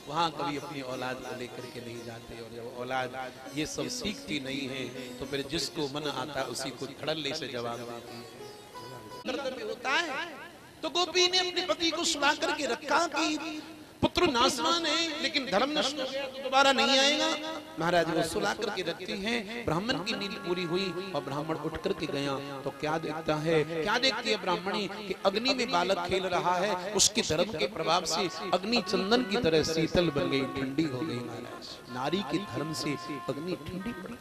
वहाँ कभी अपनी औलाद को लेकर के नहीं जाते। और जब औलाद ये सब सीखती नहीं है तो फिर जिसको मन आता है उसी को धड़ल्ले से जवाब देती है। कर्तव्य होता है। तो गोपी ने अपने पति को सुला करके रखा कि पुत्र नासवान है लेकिन धर्म नष्ट हो गया तो दोबारा नहीं आएगा। महाराज वो सुला करके रखती हैं। ब्राह्मण की नींद पूरी हुई और ब्राह्मण उठ करके गया तो क्या देखता है, क्या देखती है ब्राह्मणी कि अग्नि में बालक खेल रहा है। उसके धर्म के प्रभाव से अग्नि चंदन की तरह शीतल बन गई, ठंडी हो गई। महाराज नारी के धर्म से अग्नि ठंडी पड़ गई।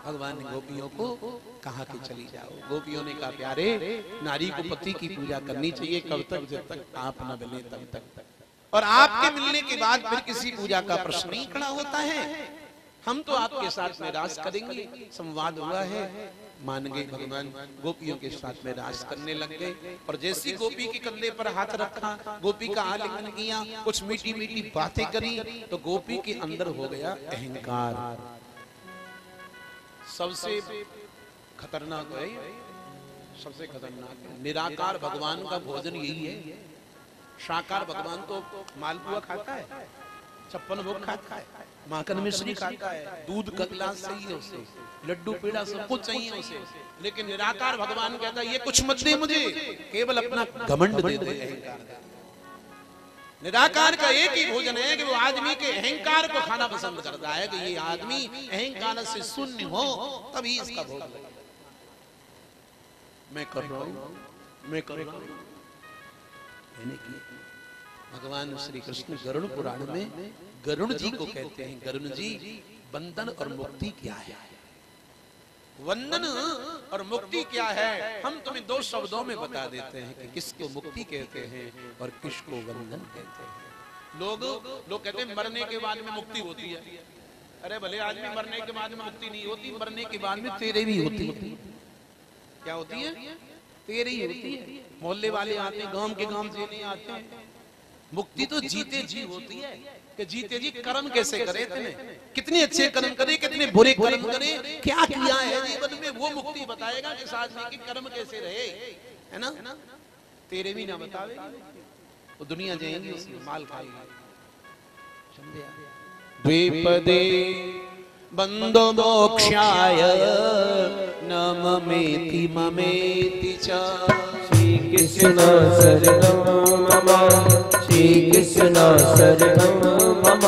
भगवान ने गोपियों को कहा कि चली जाओ। गोपियों ने कहा प्यारे नारी को पति की पूजा करनी चाहिए, कब तक, जब तक आप न मिले तब तक। और आपके मिलने के बाद फिर किसी पूजा का प्रश्न नहीं खड़ा होता है। हम तो आपके साथ में रास करेंगे। संवाद हुआ है, मान गए भगवान। गोपियों के साथ में रास करने लग गए। और जैसी गोपी के कंधे पर हाथ रखा, गोपी का आलिंगन किया, कुछ मीठी मीठी बातें करी तो गोपी के अंदर हो गया अहंकार। सबसे खतरनाक है, सबसे खतरनाक है। निराकार भगवान का भोजन यही है। साकार भगवान तो मालपुआ खाता है, 56 भोग खाता है, माखन मिश्री खाता है, दूध का गिलास चाहिए उसे, लड्डू पेड़ा सब कुछ चाहिए उसे। लेकिन निराकार भगवान कहता है ये कुछ मत दे मुझे, केवल अपना घमंड दे दे। अहंकार निराकार का एक ही भोजन है कि वो आदमी के अहंकार को खाना पसंद करता है कि ये आदमी अहंकार से शून्य हो तभी इसका भोग लगेगा। मैं कर रहा हूं, मैं कर रहा हूं। भगवान श्री कृष्ण गरुड़ पुराण में गरुड़ जी को कहते हैं, गरुड़ जी बंधन और मुक्ति क्या है, वंदन और मुक्ति क्या है, हम तुम्हें 2 शब्दों में बता देते हैं कि किसको मुक्ति कहते हैं और किसको वंदन कहते हैं। लोग कहते हैं मरने के बाद में मुक्ति होती है। अरे भले आदमी मरने के बाद में मुक्ति नहीं होती, मरने के बाद में तेरे भी होती है। क्या होती है? तेरे ही होती है। मोहल्ले वाले आते हैं, गांव के गांव से नहीं आते हैं। मुक्ति तो जीते जी होती है कि जीते जी कर्म कैसे करे, इतने कितने अच्छे कर्म करे, कितने बुरे कर्म करे, क्या किया है जीवन में, वो मुक्ति बताएगा कि साथ में कि कर्म कैसे रहे, है ना। तेरे भी ना बतावे वो दुनिया जाएंगी, उसमें माल खाएगी। द्विपदे बंदो मोक्षाय न ममेति ममेति च। श्री कृष्ण शरणं मम, श्री कृष्ण शरणं मम।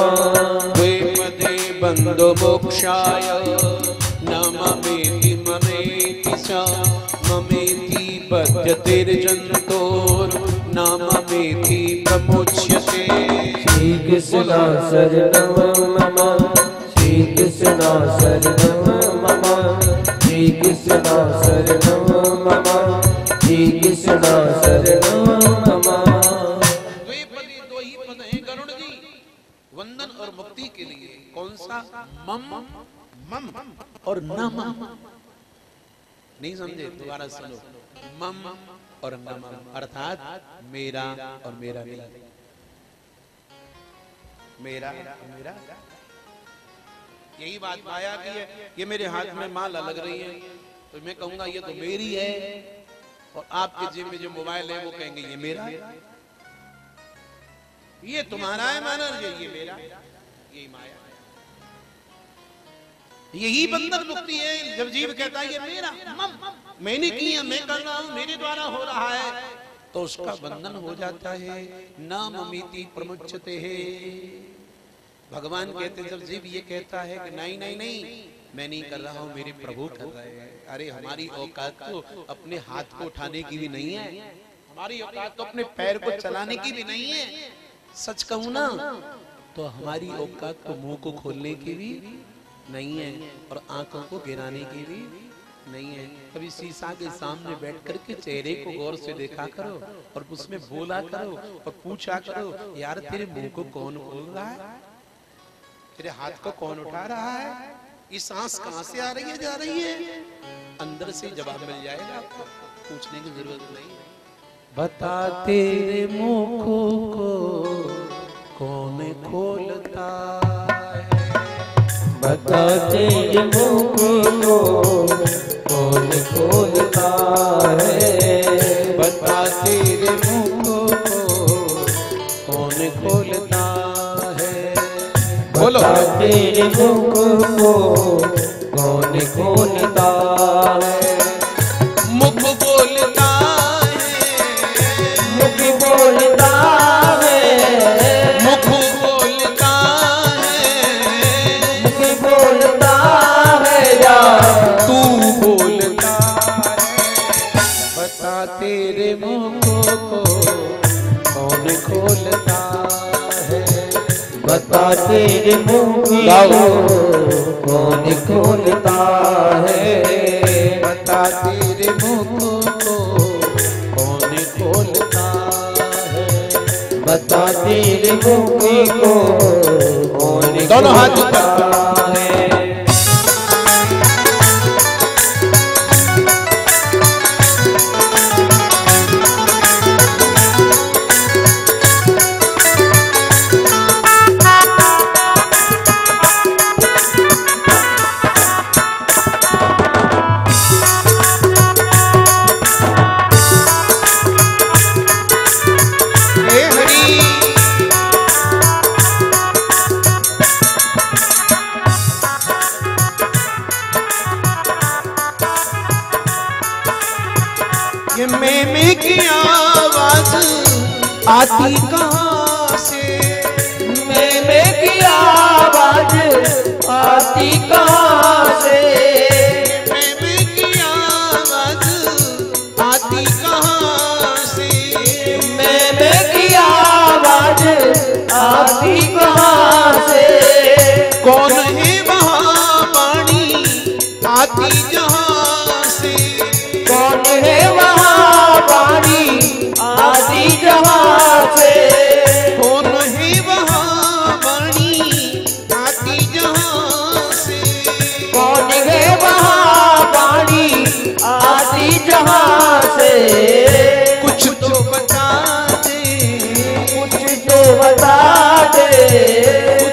द्विपदे बंदो मोक्षाय न ममेति ममेति च। ममेति बध्यतिर्जन्तोर् न ममेति प्रमुच्यते। श्री कृष्ण शरणं मम, श्री कृष्ण शरणं मम, श्री कृष्ण शरणं मम, श्री कृष्ण शरणं मम। द्विपदी 2 ही पद हैं गरुड़ जी वंदन और मुक्ति के लिए। कौन सा? मम मम और न मम। नहीं समझे? दोबारा सुनो। मम और न मम अर्थात मेरा और मेरा नहीं, मेरा और मेरा। यही बात माया की है। ये मेरे हाथ में माला लग रही है तो मैं कहूंगा ये तो मेरी है, और आपके जेब में जो मोबाइल है वो कहेंगे ये मेरा है। ये तुम्हारा है माना, ये मेरा। यही माया, यही बंधन मुक्ति है। जब जीव कहता है ये मेरा, मैंने किया, मैं कर रहा हूं, मेरे द्वारा हो रहा है, तो उसका बंधन हो जाता है। नाम ममीति प्रमुच्यते है। भगवान कहते हैं जब जीव ये कहता है कि नहीं नहीं नहीं मैं नहीं कर रहा हूँ, मेरे प्रभु कर रहे हैं। अरे हमारी औकात तो अपने हाथ को उठाने की भी नहीं है, हमारी औकात तो अपने पैर को चलाने की भी नहीं है। सच कहूँ ना तो हमारी औकात तो मुंह को खोलने की भी नहीं है और आंखों को गिराने की भी नहीं है। कभी शीशा के सामने बैठ करके चेहरे को गौर से देखा करो और उसमें बोला करो और पूछा करो यार तेरे मुंह को कौन खोल रहा है, तेरे हाथ को कौन उठा रहा है, ये सांस कहां से आ रही है जा रही है। अंदर से जवाब मिल जाएगा, आपको पूछने की जरूरत नहीं है। बता तेरे मुख को कौन खोलता है, बता तेरे मुख को कौन खोलता है, बता तेरे मुख को कौन खोलता बोलो। तेरे मुख को कौन खोलता है? मुख बोलता है, मुख बोलता है, मुख बोलता है, मुख बोलता है या तू बोलता है। बता तेरे मुख को कौन खोलता है? बता तेरे मुख को कौन खोलता है? बता तेरे मुख को कौन खोलता है? बता तेरे मुख को कौन दोनों हाथ खोलता है? में की आवाज आती कहाँ से? में की आवाज आती कहाँ से? में की आवाज आती कहाँ से? में की आवाज आती कहाँ से? कौन है वहाँ वाणी आती जहाँ से? कौन है वहाँ वाणी आती जहाँ से? कौन है वहाँ वाणी आती जहाँ से? कौन है वहाँ वाणी आती जहाँ से? कुछ तो बता दे, कुछ तो बता दे,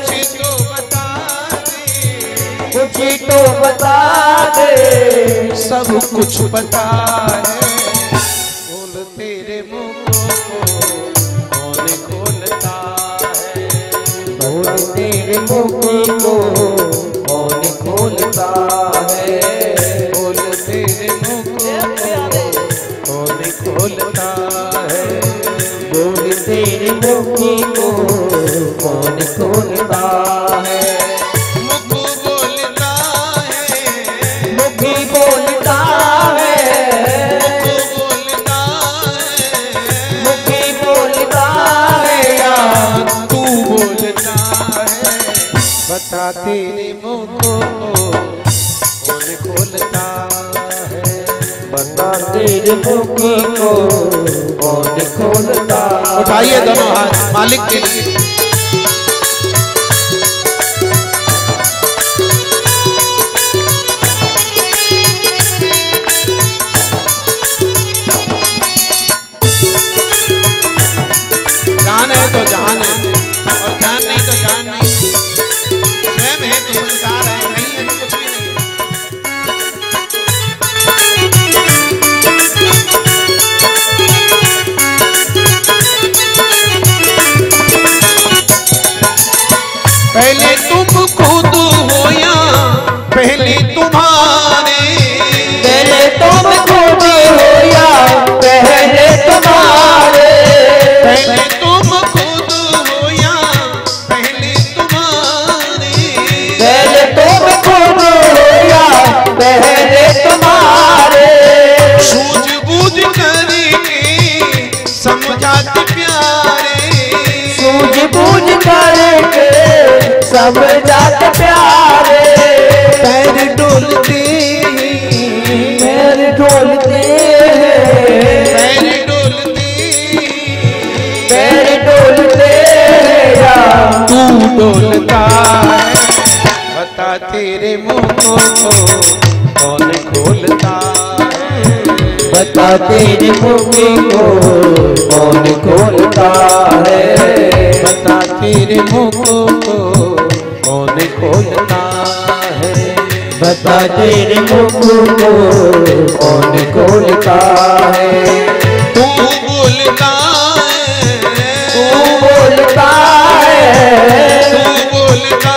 कुछ तो बता दे, कुछ तो बता दे। सब कुछ पता है। बोल तेरे मुख को कौन खोलता है? बोल तेरे मुख को कौन खोलता है? बोल तेरे मुख को कौन खोलता है? बोल तेरे मुख को कौन खोलता है? मुख बोलता है, मुख बोलता है, मुख बोलता है, मुख बोलता है या तू बोलता है। बता तेरे मुख को कौन खोलता है? बता तेरे मुख को कौन खोलता है? उठाइए दोनों हाथ मालिक के लिए। जान है तो जान है, और जान नहीं तो जान नहीं। स्वयं है तो संसार है, नहीं है तो कुछ भी नहीं है। पहले तुम खुद हो या पहले तुम्हारे? पहले तुम खुद हो या पहले तुम्हारे? पहले तुम खुद हो या पहले तुम्हारे? पहले तुम खुद हो या पहले तुम्हारे? सूझबूझ करके समझाते प्यारे, सूझबूझ करके समझाते प्यारे। पैर डोलते पैर डोलते पैर डोलते पैर डोलते या तू डोलता है। बता तेरे मुंह को कौन खोलता है? बता तेरे मुख को कौन खोलता है? बता तेरे मुंह को कौन खोलता है? बता तेरे मुख को कौन खोलता है? तू बोलता है, तू बोलता है, तू बोलता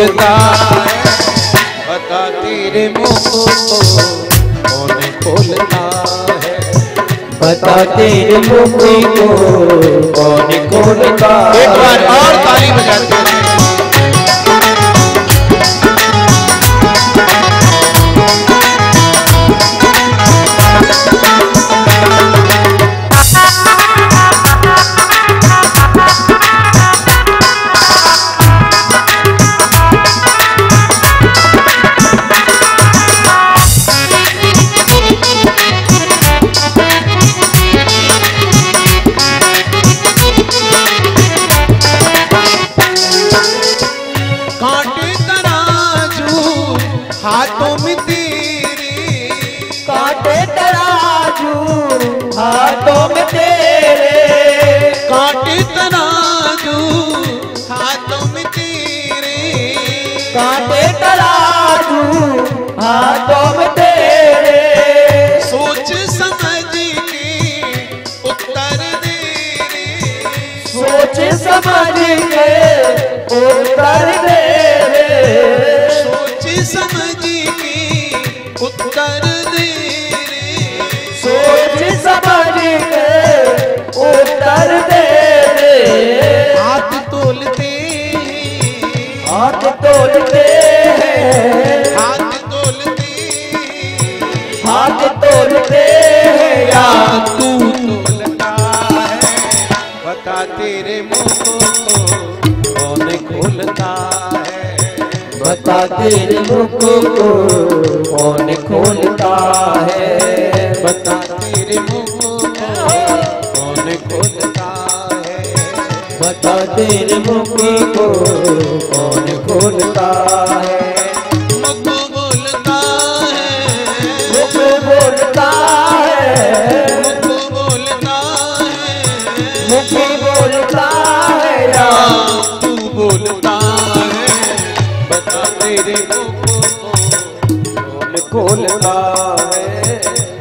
खोलता है, बता तेरे मुख को कौन खोलता है, बता तेरे मुख को कौन खोलता है। एक बार और ताली बजाते हैं। हाथों में तेरे कांटे तराजू, हाथों में तेरे कांटे तराजू, हाथों में तेरे कांटे तराजू, हाथों में तेरे सोच समझ के उत्तर दे रे, सोच समझ के उत्तर दे रे, समझ के उत्तर दे रे, सोच समझ के उत्तर दे रे। हाथ तोलते हाथ तोलते हाथ तोलते हाथ तोलते या तू तोलता है, बता तेरे मुख को कौन खोलता है, बता तेरे मुख को कौन खोलता है, बता तेरे मुख को कौन खोलता है, बता तेरे मुख को कौन खोलता है। मुख बोलता है, मुख बोलता है, मुख बोलता है, मुख बोलता है या तू बोलता है, बता तेरे मुख को कौन खोलता है,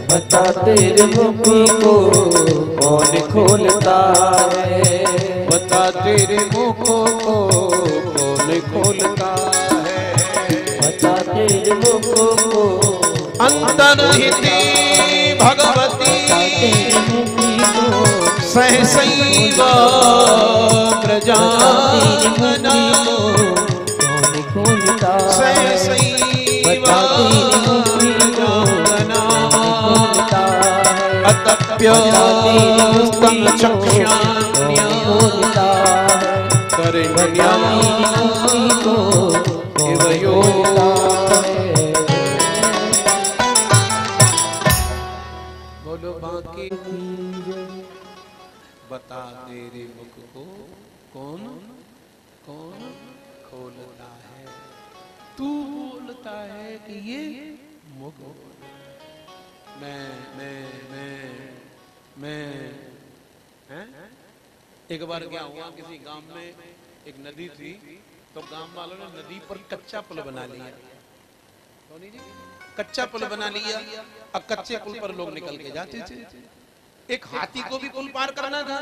बता तेरे मुख को कौन खोलता है, बता तेरे मुख को कौन खोलता है, बता तेरे मुख को अंतर्हिते भगवती सहसैव प्रजानना, सहसैव प्रजानना अतप्यस्तं चक्ष्यान्य करण्याम् इव यो। बोलो बाकी बता तेरे मुख को कौन कौन खोलता है, तू बोलता है कि ये मुख मैं हैं? एक बार क्या हुआ, किसी गांव में एक नदी थी, तो गांव वालों ने नदी पर कच्चा पुल बना लिया। कच्चा पुल बना लिया, अब कच्चे पुल पर लोग निकल के जाते थे। एक हाथी को भी पुल पार करना था।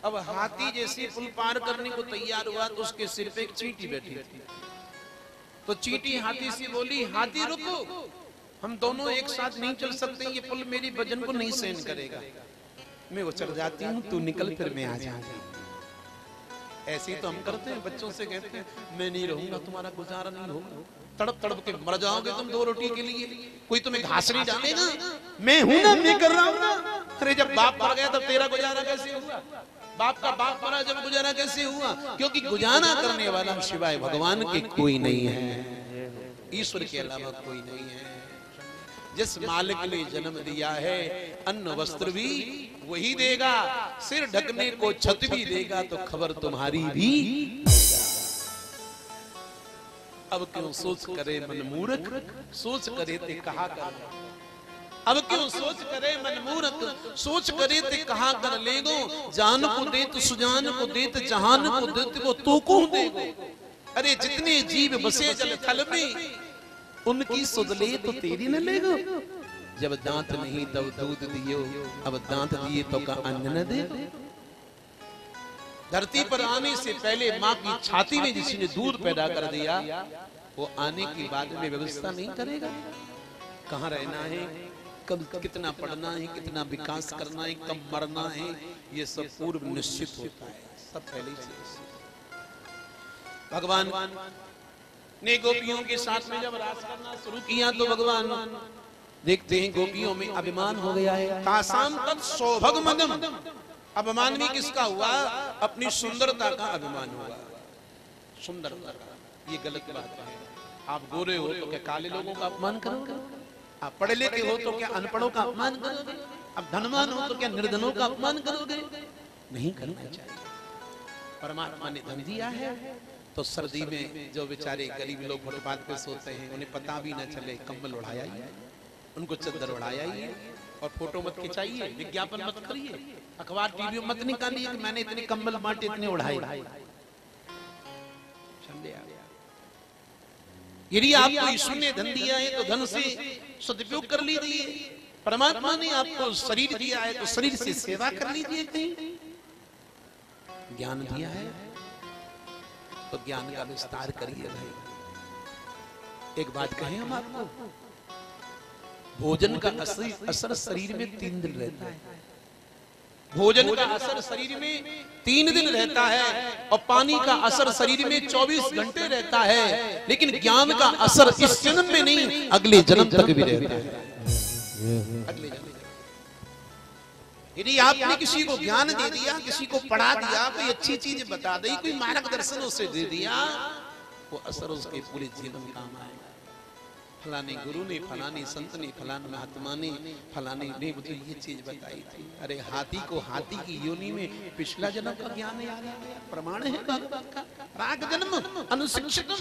अब हाथी जैसे पुल पार करने को तैयार हुआ तो उसके सिर पे एक चींटी बैठी थी। तो चींटी हाथी से बोली, हाथी रुको, हम दोनों एक साथ नहीं चल सकते, ये पुल मेरी वजन को नहीं सहन करेगा, मैं उचर जाती हूँ, तू निकल फिर मैं आ जाऊंगी। ऐसे ही तो हम करते हैं, बच्चों से कहते हैं मैं नहीं रहूंगा, तुम्हारा गुजारा नहीं होगा, तड़प तड़प के मर जाओगे तुम 2 रोटी के लिए, कोई तुम्हें घास नहीं डालेगा, मैं हूं ना, मैं कर रहा हूं ना। अरे जब बाप मर गया तब तेरा गुजारा कैसे हुआ, बाप का बाप मरा जब गुजारा कैसे हुआ, क्योंकि गुजारा करने वाला शिवाय भगवान के कोई नहीं है, ईश्वर के अलावा कोई नहीं है। जिस मालिक ने जन्म दिया है अन्न वस्त्र भी वही देगा, सिर ढकने को छत भी देगा, तो खबर तुम्हारी भी। अब क्यों सोच करे मन मूर्ख, सोच करे ते कहा कर, अब क्यों सोच करे मन मूर्ख, सोच करे ते कहा कर लेगो, जान को देत सुजान को देत जहान को देत वो तू को देगो। अरे जितने जीव बसे जल थल में उनकी सुध ले तो तेरी न लेगो, जब दांत नहीं तब दूध दियो, अब दांत दिए तो का अन्न न दे। धरती पर आने से पहले माँ की छाती में जिसने दूध पैदा कर दिया, वो आने के बाद में व्यवस्था नहीं करेगा कहाँ रहना है, कब कितना पढ़ना है, कितना विकास करना है, कब मरना है, ये सब पूर्व निश्चित होता है, सब पहले से। भगवान ने गोपियों के साथ में जब रास करना शुरू किया तो भगवान देखते हैं गोपियों में अभिमान हो गया है। तासाम तत् सौभगमदम, अभिमान भी किसका हुआ? अपनी सुंदरता का अभिमान हुआ, सुंदरता का। ये गलत बात है। आप गोरे हो तो क्या काले लोगों का अपमान करोगे? आप पढ़े लिखे हो तो क्या अनपढ़ों का अपमान करोगे? आप धनवान हो तो क्या निर्धनों का अपमान करोगे? नहीं करना चाहिए। परमात्मा ने धन दिया है तो सर्दी में जो बेचारे गरीब लोग फुटपाथ पे सोते हैं, उन्हें पता भी न चले, कंबल उड़ाया ही है, उनको चादर उड़ाया ही है। और फोटो मत खिंचाइए, विज्ञापन मत करिए, अखबार टीवी मत निकालिए कि मैंने इतने कंबल बांटे, इतने उड़ाए। यदि आपको ईश्वर ने धन दिया है तो धन से सदुपयोग कर लीजिए। परमात्मा ने आपको शरीर दिया है तो शरीर से सेवा कर लीजिए। कहीं ज्ञान दिया है तो ज्ञान का विस्तार करिए भाई। एक बात कहें हम आपको, भोजन का असर शरीर में 3 दिन रहता है। भोजन का असर शरीर में 3 दिन रहता है और पानी का असर शरीर में 24 घंटे रहता है। लेकिन ज्ञान का असर इस जन्म में नहीं, अगले जन्म तक भी रहता है। अगले जन्म यदि आपने किसी को ज्ञान दे दिया, किसी को पढ़ा दिया, कोई अच्छी चीज बता दी, कोई मार्गदर्शन उसे दे दिया, वो असर उसके पूरे जीवन काम आएगा। फलाने गुरु ने, फलाने संत ने, फलाने महात्मा ने, फलाने ने मुझे ये चीज बताई थी। अरे हाथी को हाथी की योनि में पिछला जन्म का ज्ञान याद आ गया, प्रमाण है भागवत का। राग जन्म अनुशिक्षित,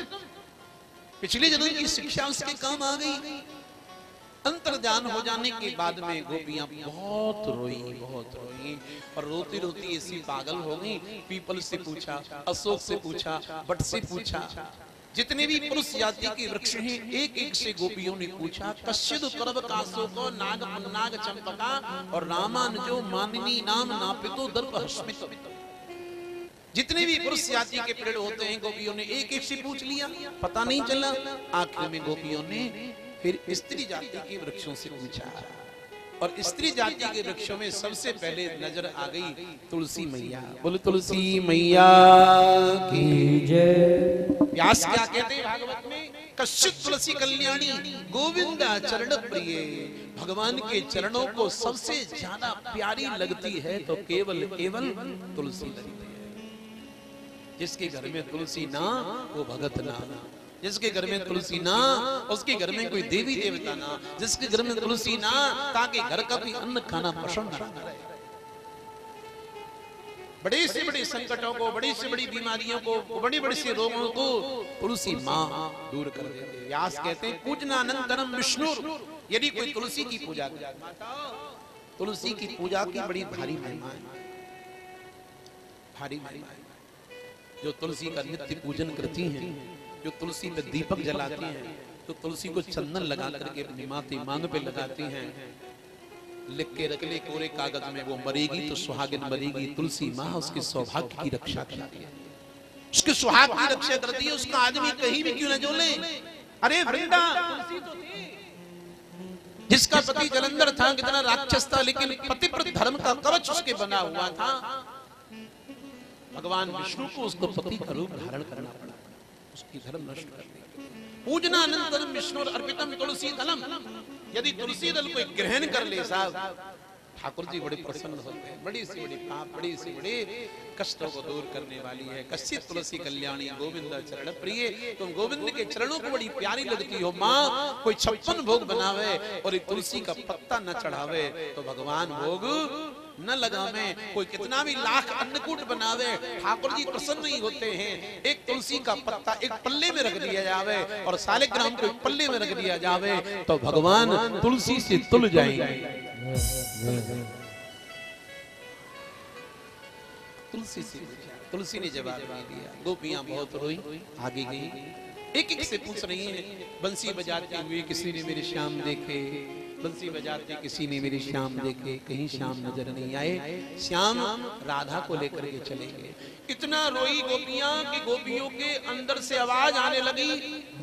पिछले जन्म की शिक्षा उसके काम आ गई। अंतर्ज्ञान हो जाने के बाद में गोपियां बहुत रोई, बहुत रोई, और रोती रोती ऐसी पागल हो गई। पीपल से पूछा, अशोक से पूछा, बट से पूछा, जितने भी पुरुष जाति के वृक्ष हैं एक एक से गोपियों ने पूछा। कश्यद करब काशोको नाग पन्नाग चंपका और रामानुजो मानिनी नाम नापितो दर्प हस्मित। जितने भी पुरुष जाति के पेड़ होते हैं गोपियों ने एक एक से पूछ लिया, पता नहीं चला। आखिर में गोपियों ने फिर स्त्री जाति के वृक्षों से पूछा, और स्त्री जाति के वृक्षों में सबसे पहले नजर आ गई तुलसी मैया। बोलो तुलसी मैया की जय। व्यास क्या कहते हैं भागवत में? कश्चित तुलसी कल्याणी गोविंदा चरण प्रिय। भगवान के चरणों को सबसे ज्यादा प्यारी लगती है तो केवल केवल तुलसी लगती है। जिसके घर में तुलसी ना वो भगत ना, जिसके घर में तुलसी ना उसके घर में कोई देवी देवता ना, जिसके घर में तुलसी ना ताकि घर का भी अन्न खाना पसंद ना करे। बड़े से बड़े संकटों को, बड़ी से बड़ी बीमारियों को, बड़े बड़े से रोगों को तुलसी माँ दूर कर देती है। व्यास कहते हैं पूजनानंतरम विष्णु। यदि कोई तुलसी की पूजा करे, तुलसी की पूजा की बड़ी भारी महिमा है, भारी महिमा है। जो तुलसी का नित्य पूजन करती हैं, जो तुलसी में दीपक जलाती हैं, तो तुलसी को चंदन लगा करके अपनी माथे मांग पे लगाती हैं, लिख के रख ले कोरे कागज में, वो मरेगी तो सुहागिन मरेगी, तुलसी माँ उसके सौभाग्य की रक्षा करती है, उसके सुहाग की रक्षा करती है। उसका आदमी कहीं भी क्यों न जोले। अरे वृंदा तुलसी तो थी, जिसका पति जलंधर था, कितना राक्षस था, लेकिन पतिव्रत धर्म का कवच उसके बना हुआ था। भगवान विष्णु को उसको पति का रूप धारण करना पड़ा उसकी धर्म नष्ट करने के लिए। पूजनानंतरम विष्णु अर्पितम तुलसी दलम। यदि तुलसी दल को ग्रहण कर ले साहब, ठाकुर जी बड़े प्रसन्न होते हैं। बड़ी सी बड़ी पाप, बड़ी सी बड़ी कष्टों को दूर करने वाली है। कश्चित तुलसी कल्याणी गोविंद चरण प्रिय। तुम गोविंद के चरणों को बड़ी प्यारी लगती हो माँ। कोई 56 भोग बनावे और एक तुलसी का पत्ता न चढ़ावे तो भगवान भोग न लगावे। कोई कितना भी लाख अन्नकूट बनावे, ठाकुर जी प्रसन्न नहीं होते हैं। एक तुलसी का पत्ता एक पल्ले में रख दिया जावे और सालिग्राम को एक पल्ले में रख दिया जावे तो भगवान तुलसी से तुल जाएंगे। तुलसी से, तुलसी ने जवाब नहीं दिया। गोपियां बहुत रोई, आगे गई, एक एक से पूछ रही हैं। बंसी बजाते हुए किसी ने मेरे श्याम देखे, बंसी बजाते किसी ने मेरे श्याम देखे, कहीं श्याम नजर नहीं आए। श्याम राधा को लेकर के चले गए। इतना रोई गोपियां कि गोपियों के अंदर से आवाज आने लगी,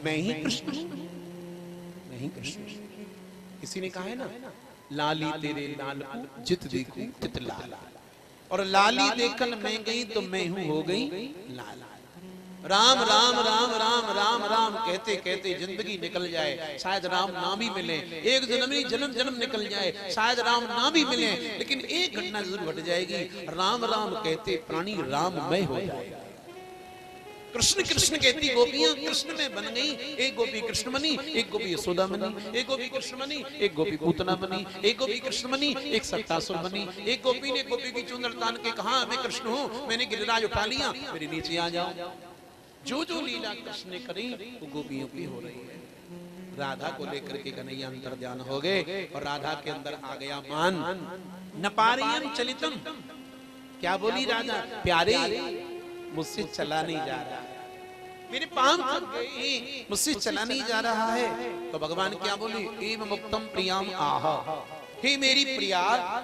मैं ही कृष्ण हूं, मैं ही कृष्ण हूं। किसी ने कहा है ना, लाली तेरे लाल को जित देखूं तित लाल, और लाली देखन मैं गई तो मैं हूं हो गई लाल। राम राम राम राम राम राम कहते कहते जिंदगी निकल जाए, शायद राम ना भी मिले, एक जन्म ही जन्म जन्म निकल जाए, शायद राम ना भी मिले, लेकिन एक घटना जरूर घट जाएगी, राम राम कहते प्राणी राममय हो जाएगा। कृष्ण कृष्ण कहती गोपियां कृष्ण में बन गई। एक गोपी कृष्ण बनी, एक गोपी यशोदा बनी, एक गोपी कृष्ण बनी, एक गोपी पूतना बनी, एक गोपी कृष्ण बनी, एक सत्तासुर बनी। एक गोपी ने गोपी की चुंदर तान के कहा, मैं कृष्ण हूं, मैंने गिरिराज उठा लिया, मेरे नीचे आ जाओ। जो जो लीला कृष्ण ने करी वो गोपियों की हो रही है। राधा को लेकर के कन्हैया अंतर ध्यान हो गए और राधा के अंदर आ गया मान। न पारियम चलितम, क्या बोली राधा, प्यारे मुझसे चला नहीं जा रहा, मेरे पांव थक गए, मुझसे चला नहीं जा रहा है। तो भगवान क्या बोले, एवं मुक्तम प्रियाम आह, हे मेरी प्रिया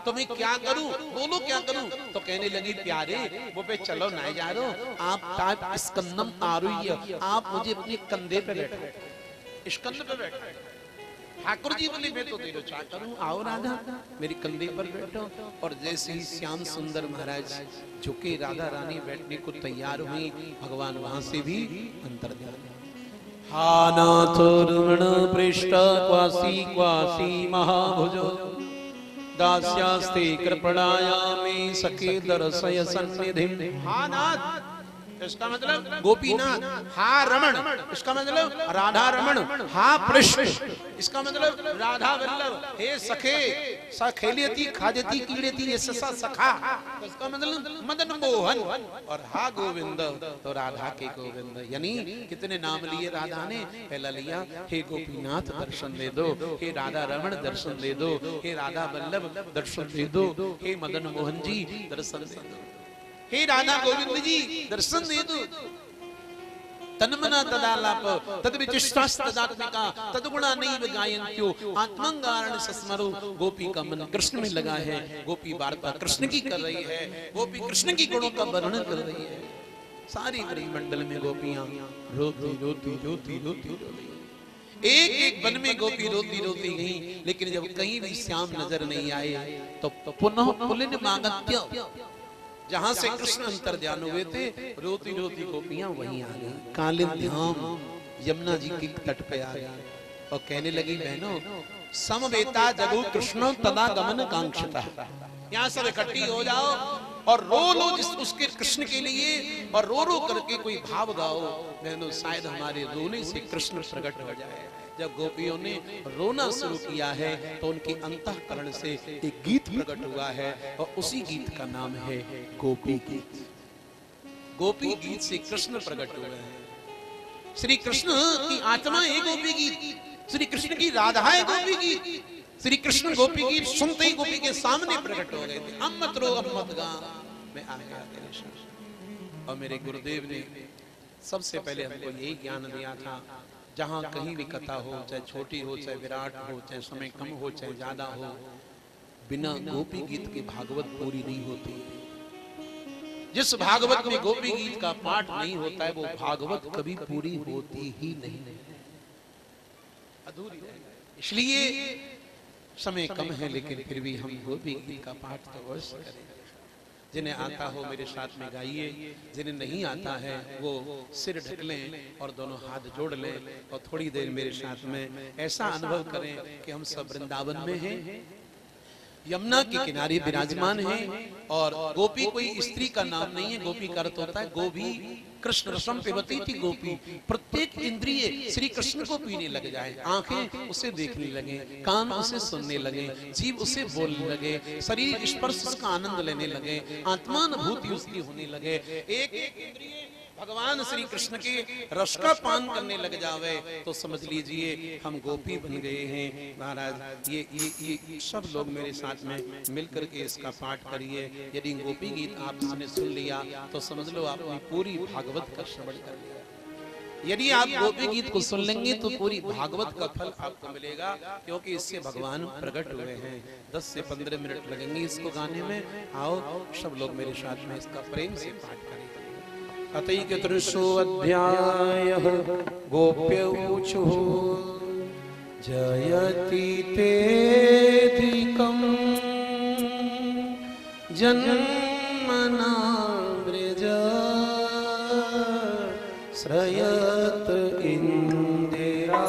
तो मैं क्या करूं, बोलो क्या करूं। तो कहने लगी, प्यारे वो पे चलो ना जा रो, आप स्कंदम आरुह्य, आप मुझे अपने कंधे पे बैठो, स्कंद पे बैठो। ठाकुर जी बोले, मैं तो तेरे चाह करूं, आओ राधा मेरी कंधे पर बैठो। और जैसे ही श्याम सुंदर महाराज झुके राधा रानी बैठने को तैयार हुई, भगवान वहां से भी अंतर ध्यान। हा नाथ रमण पृष्ठ क्वासी क्वासी महाभुजो, दास्यास्ते कृपणायामि सखे दर्शय सन्निधिं। हा नाथ इसका मतलब गोपीनाथ, हा रमण इसका मतलब राधा रमण, हा पृष्ठ इसका मतलब राधा वल्लभ, हे सखे सखेलियती खाजती कीड़ेती ये ससा सखा, इसका मतलब मदन मोहन, और हा गोविंद तो राधा के गोविंद। यानी कितने नाम लिए राधा ने, पहला लिया हे गोपीनाथ दर्शन दे दो, हे राधा रमण दर्शन दे दो, हे राधा वल्लभ दर्शन दे दो, हे मदन मोहन जी दर्शन दे दो, हे राधा गोविंद जी दर्शन दे दो। तन्मना तदालाप तद्विचिष्टास्तदात्मिका तद्गुणा नैव गायन्त्यो आत्मंगारण सस्मरो। गोपी का मन कृष्ण में लगा है, गोपी वार्ता कृष्ण की कर रही है, गोपी कृष्ण की गुणों का वर्णन कर रही है। सारी ब्रजमंडल में गोपियां रोती रोती रोती रोती रो रही। एक एक वन में गोपी रोती रोती गई, लेकिन जब कहीं भी श्याम नजर नहीं आए तो पुनः पुलिन मागत्य, जहां से कृष्ण अंतर ध्यान हुए थे, रोती रोती गोपियां वहीं आ गई। कालिंद धाम यमुना जी के तट पे आ गई और कहने लगी, बहनों समवेता जगु कृष्ण तदा गमन कांक्षता, यहाँ सब इकट्ठी हो जाओ और रो लो जिस उसके कृष्ण के लिए, और रो रो करके कोई भाव गाओ। बहनों शायद हमारे रोने से कृष्ण प्रकट हो जाए। जब गोपियों ने रोना शुरू किया है तो उनके अंतःकरण से एक गीत प्रकट हुआ है, और उसी गीत का नाम है गोपी गीत। गोपी गीत से कृष्ण प्रकट हुए हैं। श्री कृष्ण की आत्मा है गोपी गीत, श्री कृष्ण की राधा है गोपी गीत। श्री कृष्ण गोपी गीत सुनते ही गोपी के सामने प्रकट हो गए थे। अब मत रो अब मत गा, मैं आ गया तेरे साथ। और मेरे गुरुदेव ने सबसे पहले हमको यही ज्ञान दिया था, जहां कहीं भी कथा हो, चाहे छोटी हो चाहे विराट हो, चाहे समय कम हो चाहे ज्यादा हो, बिना गोपी गीत के भागवत पूरी नहीं होती। जिस भागवत में गोपी गीत का पाठ नहीं होता है वो भागवत कभी पूरी होती ही नहीं, अधूरी है। इसलिए समय कम है, लेकिन फिर भी हम गोपी गीत का पाठ तो अवश्य करें। जिन्हें आता हो मेरे साथ में गाइए, जिन्हें नहीं आता है वो सिर ढक लें और दोनों हाथ जोड़ लें और थोड़ी देर मेरे साथ में ऐसा अनुभव करें कि हम सब वृंदावन में हैं, यमुना के किनारे विराजमान हैं। और गोपी कोई स्त्री का नाम नहीं है, गोपी का अर्थ होता है गोभी कृष्ण रसम पिबती थी गोपी। प्रत्येक इंद्रिय श्री कृष्ण को पीने लग जाए, आंखें उसे देखने लगे, कान उसे सुनने लगे, जीभ उसे बोलने लगे, शरीर स्पर्श उसका आनंद लेने लगे, आत्मानुभूति उसकी होने लगे। एक एक इंद्रिय भगवान श्री कृष्ण के रस का पान करने लग जावे तो समझ लीजिए हम गोपी बन गए हैं। महाराज ये सब लोग मेरे साथ में मिलकर के इसका पाठ करिए। यदि गोपी गीत आपने सुन लिया तो समझ लो आपने पूरी भागवत का श्रवण कर लिया। यदि आप गोपी गीत को सुन लेंगे तो पूरी भागवत का फल आपको मिलेगा, क्योंकि इससे भगवान प्रकट हुए हैं। 10 से 15 मिनट लगेंगे इसको गाने में। आओ सब लोग मेरे साथ में इसका प्रेम से पाठ करें। अतैकतृषो अध्यायः गोप्यौचुः जयति तेधिकं जन्मना व्रज श्रयत इंदिरा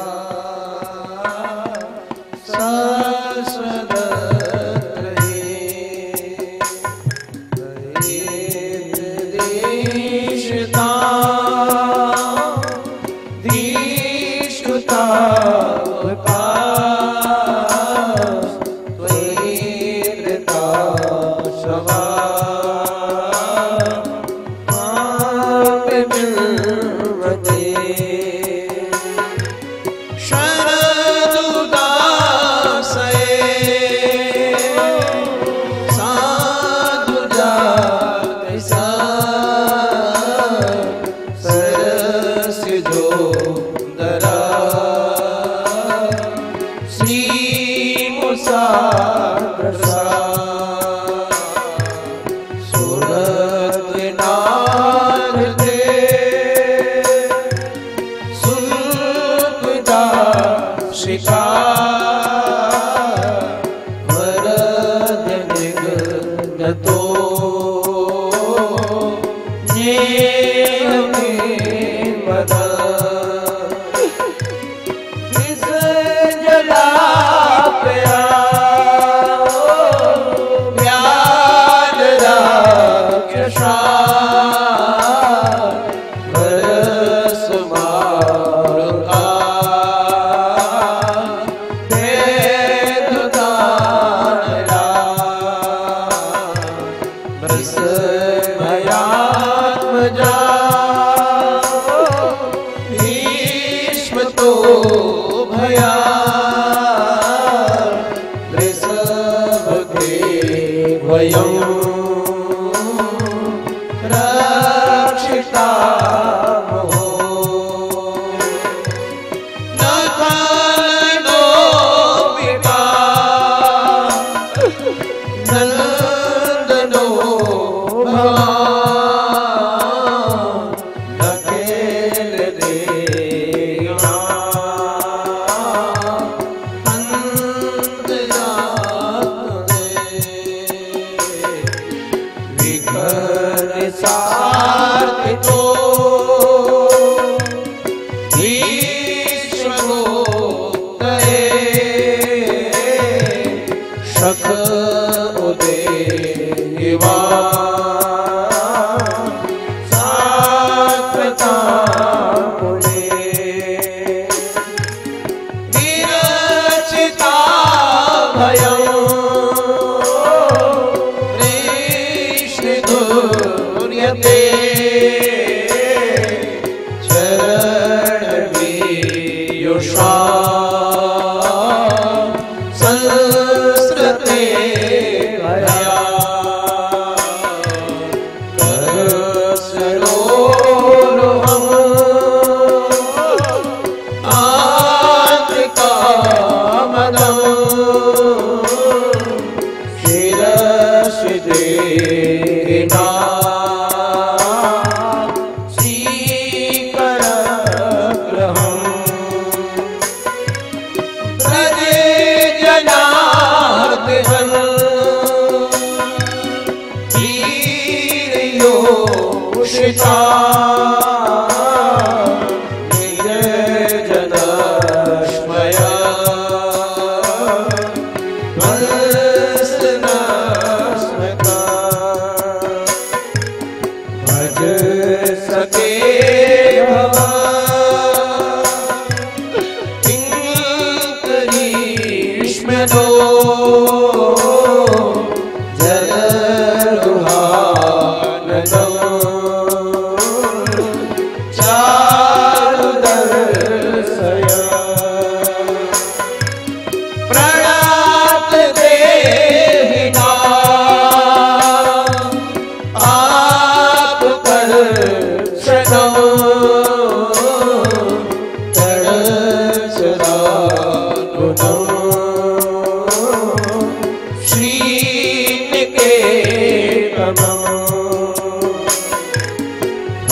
नमः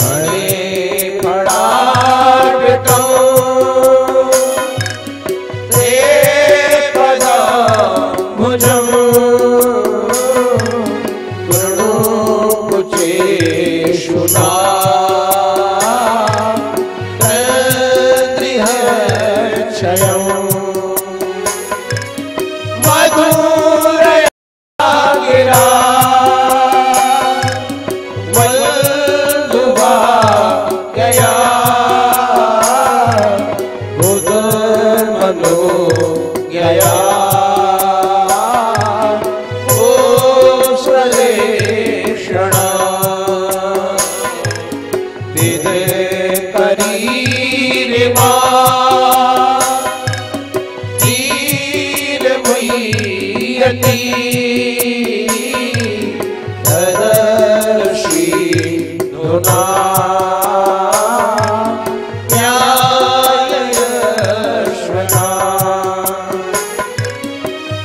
हरे खडाटकं ते पदाम्बुजं कृणुकुचेषु नाद्रिहक्षयम् मधुरया गिरा वल्लुभाग्यया बुधमनोज्ञया श्लेषणा दिदे करीरिमा दीर्घमयीयती तदर्शी धुना न्याययश्वना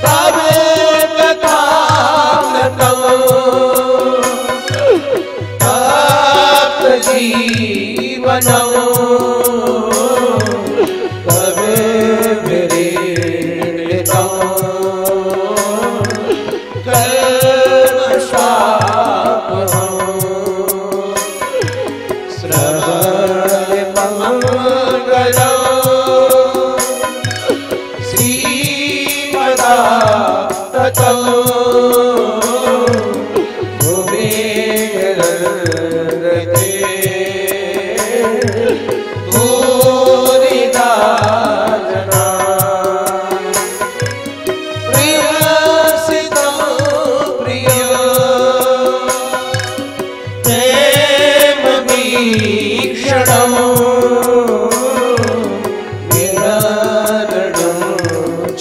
तवे कथामृतम् जीवनम् तवे विरीडितम् कर्मशापहम् श्रवणमङ्गलम् श्रीमदाततम्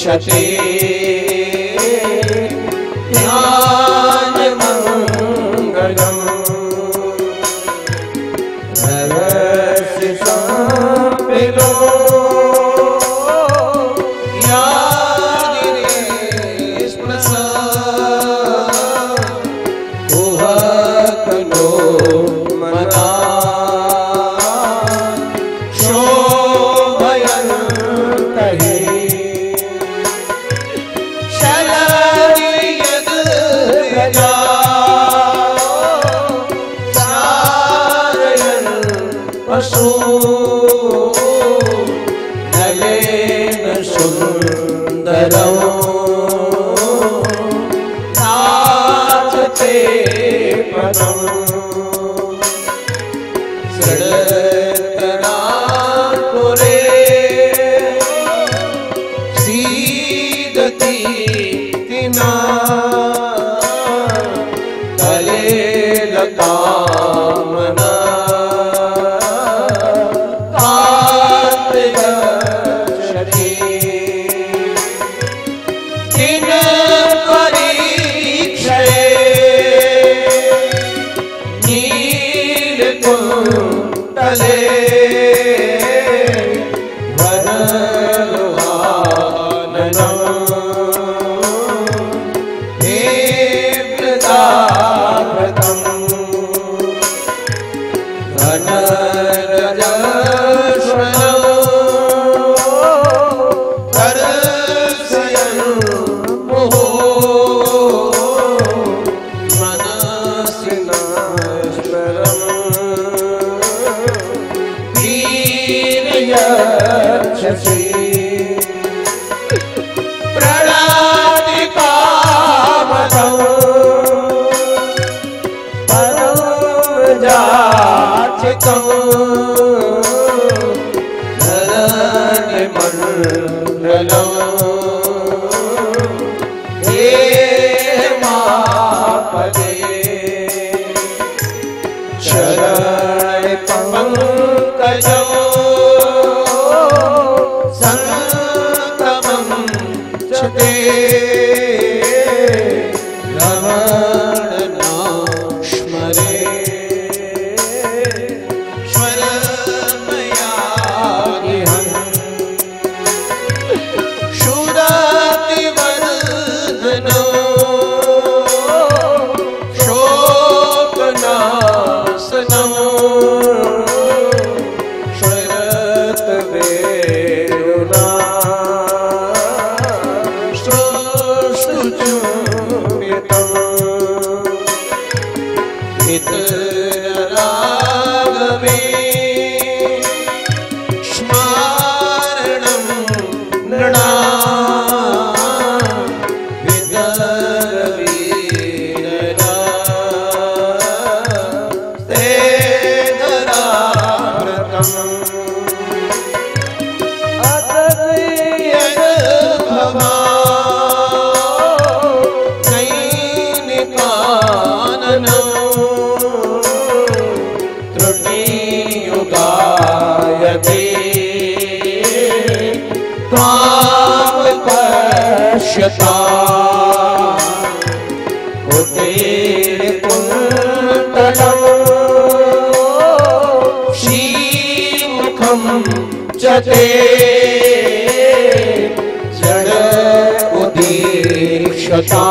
क्षते ज्ञानमङ्गलम् नरसिंहपिलो यादिरे स्मृशा कुहकनो मना शोभयन्तहि पशु नलेन सुंदरं नाचते पदम् सृडतरापुरे सीदति तिना तले लतामना तले वनलुहाननम् हे वृदाव्रतम् घनरजस्वनम् दर्शयन् मुहो मनसि नश्वरम् यक्षसि प्रणादिकामदं परं जाचितं धरणिमण्डलं हे मापदे शरणपङ्कजम् ते रमण नाम स्मरे स्मर शता कुटीर कुंतलम श्रीमुखम च ते जड उदीक्षता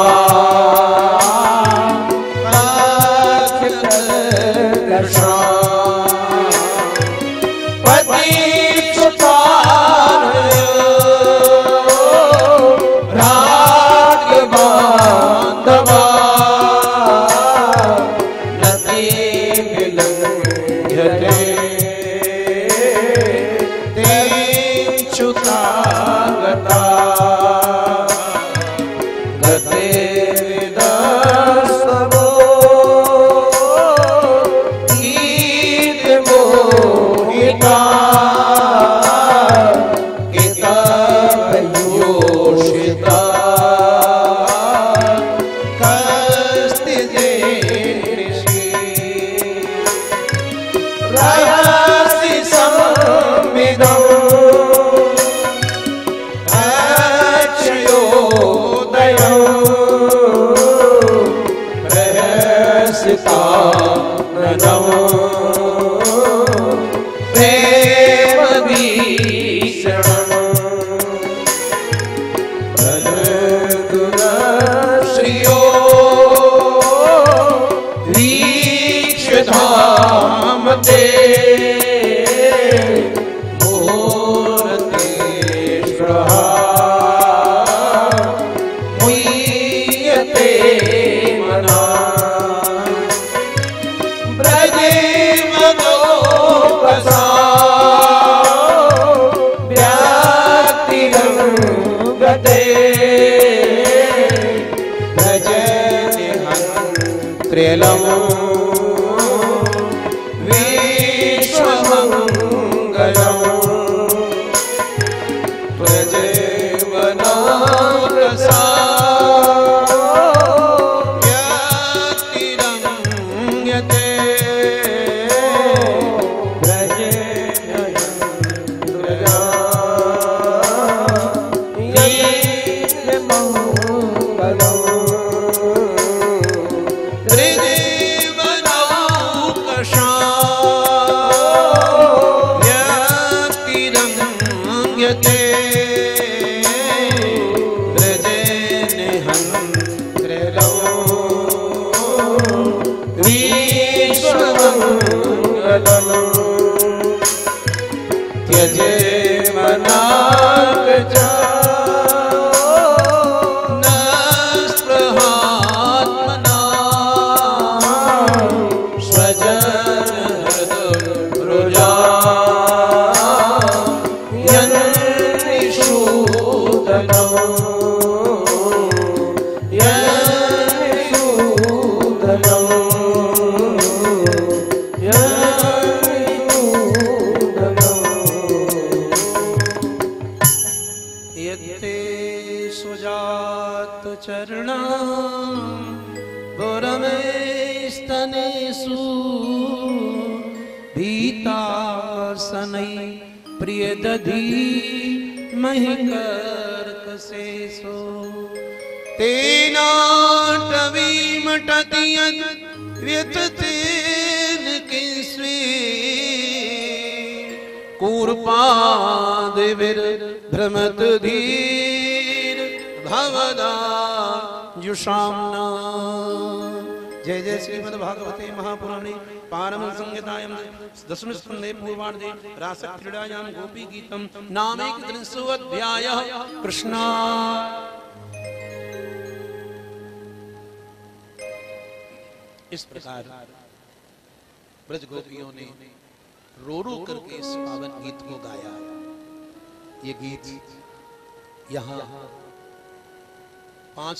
जय जय श्रीमद्भागवते महापुराणे पारम संहितायां दशम स्कंदे पूर्वार्धे रास क्रीडायां गोपी गीतम नामैकत्रिंशोऽध्यायः कृष्णा। इस प्रकार ब्रज गोपियों ने रो रो करके इस पावन गीत को गाया। ये गीत यहाँ पांच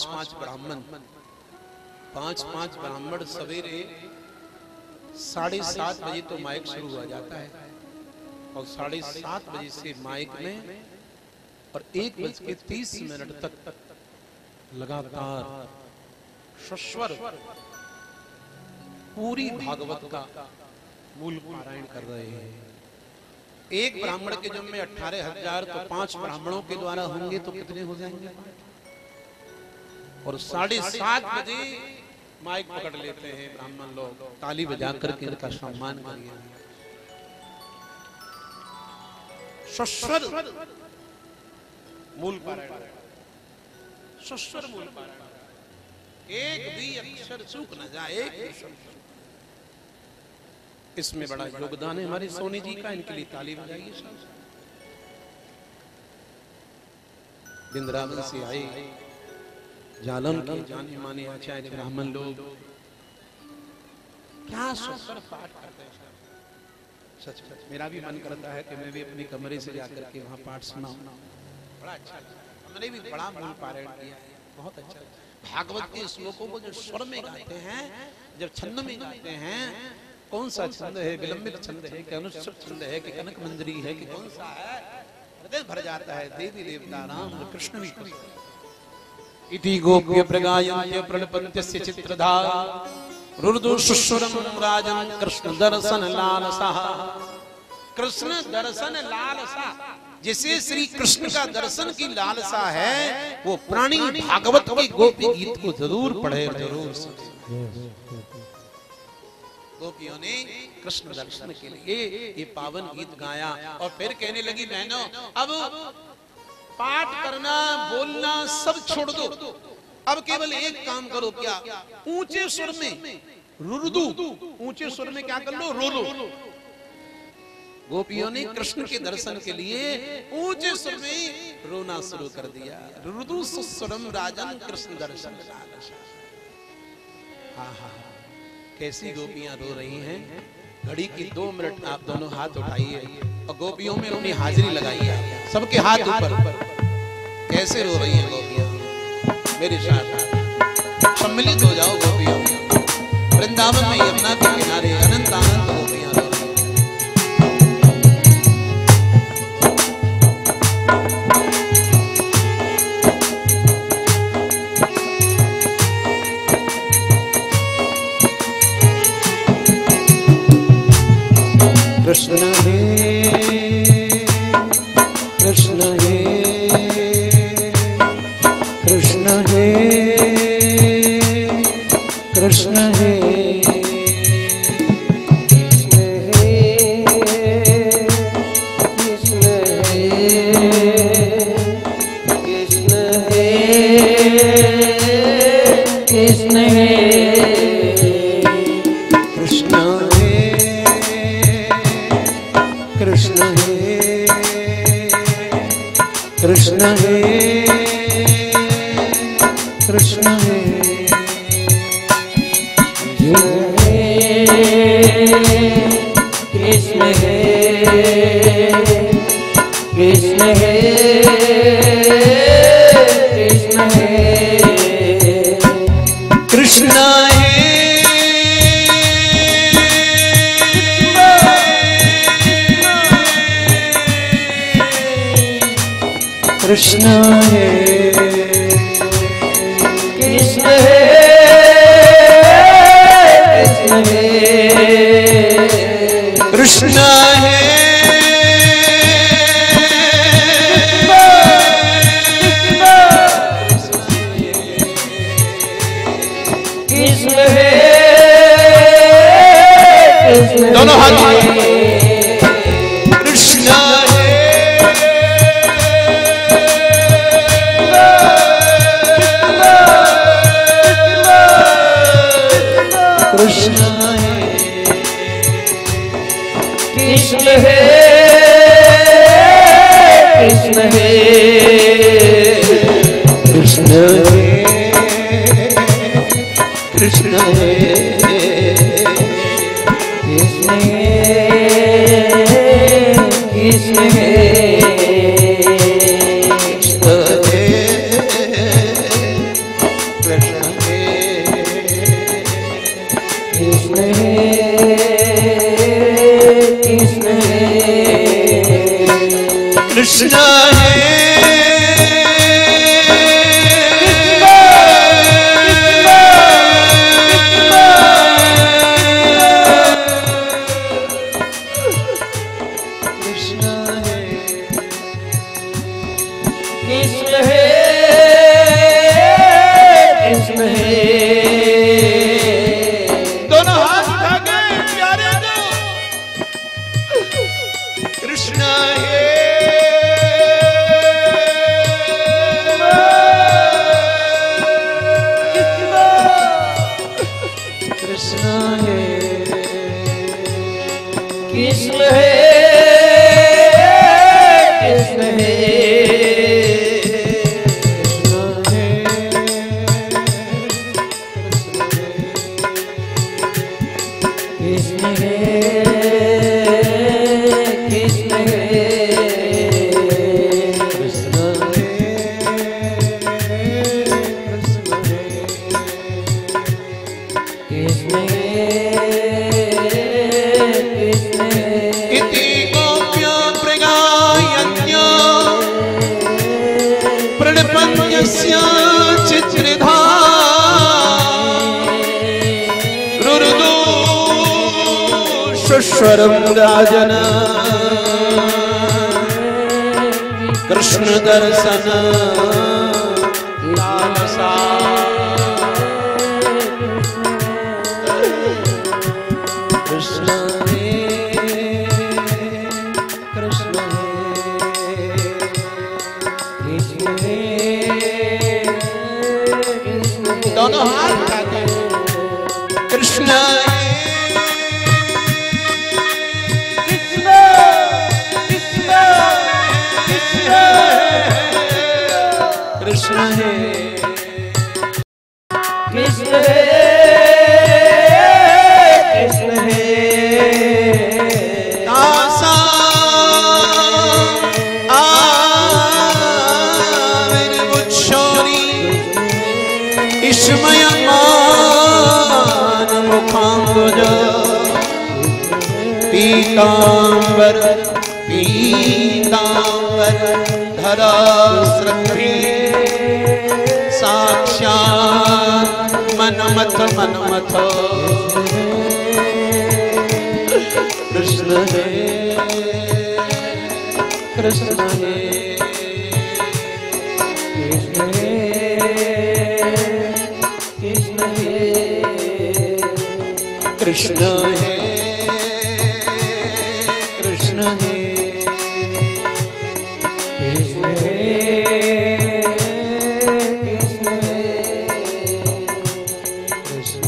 ब्राह्मण सवेरे 7:30 बजे तो माइक शुरू हो जाता है और 7:30 बजे से माइक में और 1:30 तक लगातार सस्वर पूरी भागवत का मूल पारायण कर रहे हैं। एक ब्राह्मण के जन्म में 18,000 तो 5 ब्राह्मणों के द्वारा होंगे तो कितने हो जाएंगे? और 7:30 बजे माइक पकड़ लेते हैं ब्राह्मण लोग, ताली बजा करके इनका सम्मान करिए। सस्वर मूल पारायण, सस्वर मूल पारायण, एक भी अक्षर चूक न जाए, एक भी शब्द। इसमें बड़ा योगदान है हमारे सोनी जी का, इनके लिए ताली बजाइए सब। वृंदावन से आए जालम के जाने माने आचार्य ब्राह्मण लोग क्या सुंदर पाठ करते हैं। सच मेरा भी मन करता है कि मैं भी अपने कमरे से जाकर के वहां पाठ सुनाऊं। बड़ा अच्छा, हमने भी बड़ा मूल पारायण किया है, बहुत अच्छा। भागवत के श्लोकों को जो स्वर में गाते हैं, जब छंद में गाते हैं, कौन सा छंद है, विलंबित छंद है कि अनुश्रुत छंद है कि कनक मंजरी है कि कौन सा है, हृदय भर जाता है। देवी देवता राम कृष्ण भी इति गोप्य प्रगायन्त्य प्रणपन्त्यस्य चित्रधार रुर्दु सुश्रुरं राजन् कृष्ण दर्शन लालसा। कृष्ण दर्शन लालसा, जिसे श्री कृष्ण का दर्शन की लालसा है, वो प्राणी भागवत के गोपी गीत को जरूर पढ़े, जरूर सुने। गोपियों ने कृष्ण दर्शन के लिए ये पावन गीत गाया और फिर कहने लगी, बहनों अब पाठ करना बोलना सब छोड़ दो, अब केवल एक काम करो, क्या ऊंचे सुर में रुर्दू, ऊंचे सुर में क्या कर लो, रो लो। गोपियों ने कृष्ण के दर्शन के लिए ऊंचे सुर में रोना शुरू कर दिया। रुर्दू सुस्वरम राजन कृष्ण दर्शन लालसा। हाँ हाँ, कैसी गोपियां रो रही हैं। घड़ी की 2 मिनट आप दोनों हाथ उठाइए और गोपियों में अपनी हाजिरी लगाइए, सबके हाथ ऊपर। कैसे रो रही हैं गोपियां, मेरे साथ सम्मिलित हो जाओ गोपियों। वृंदावन में यमुना के किनारे अनंत अनंत गोपियां रो रही कृष्ण हे कृष्ण हे कृष्ण हे कृष्ण हे कृष्ण हे कृष्ण हे कृष्ण हे कृष्ण हे कृष्ण हे कृष्ण कृष्ण हे कृष्ण हे कृष्ण हे कृष्ण हे दोनों हाथ कृष्ण कृष्ण हे कृष्ण हे कृष्ण हे कृष्ण हे कृष्ण हे कृष्ण हे कृष्ण हे कृष्ण है कृष्ण है कृष्ण है कृष्ण है कृष्ण है चित्रधा रुरुदु स्वरम राजन कृष्ण दर्शन लालसा कृष्ण दोनों हाथ उठाते हैं कृष्ण कृष्ण कृष्ण कृष्ण कृष्ण है कृष्ण है कृष्ण है दासा विस्मय मान मुखाम्बुज पीतांबर पीतांबर धरा श्रृंगी साक्षात् मनमथ मनमथ कृष्ण है कृष्ण है कृष्ण है कृष्ण है कृष्ण है कृष्ण है कृष्ण है कृष्ण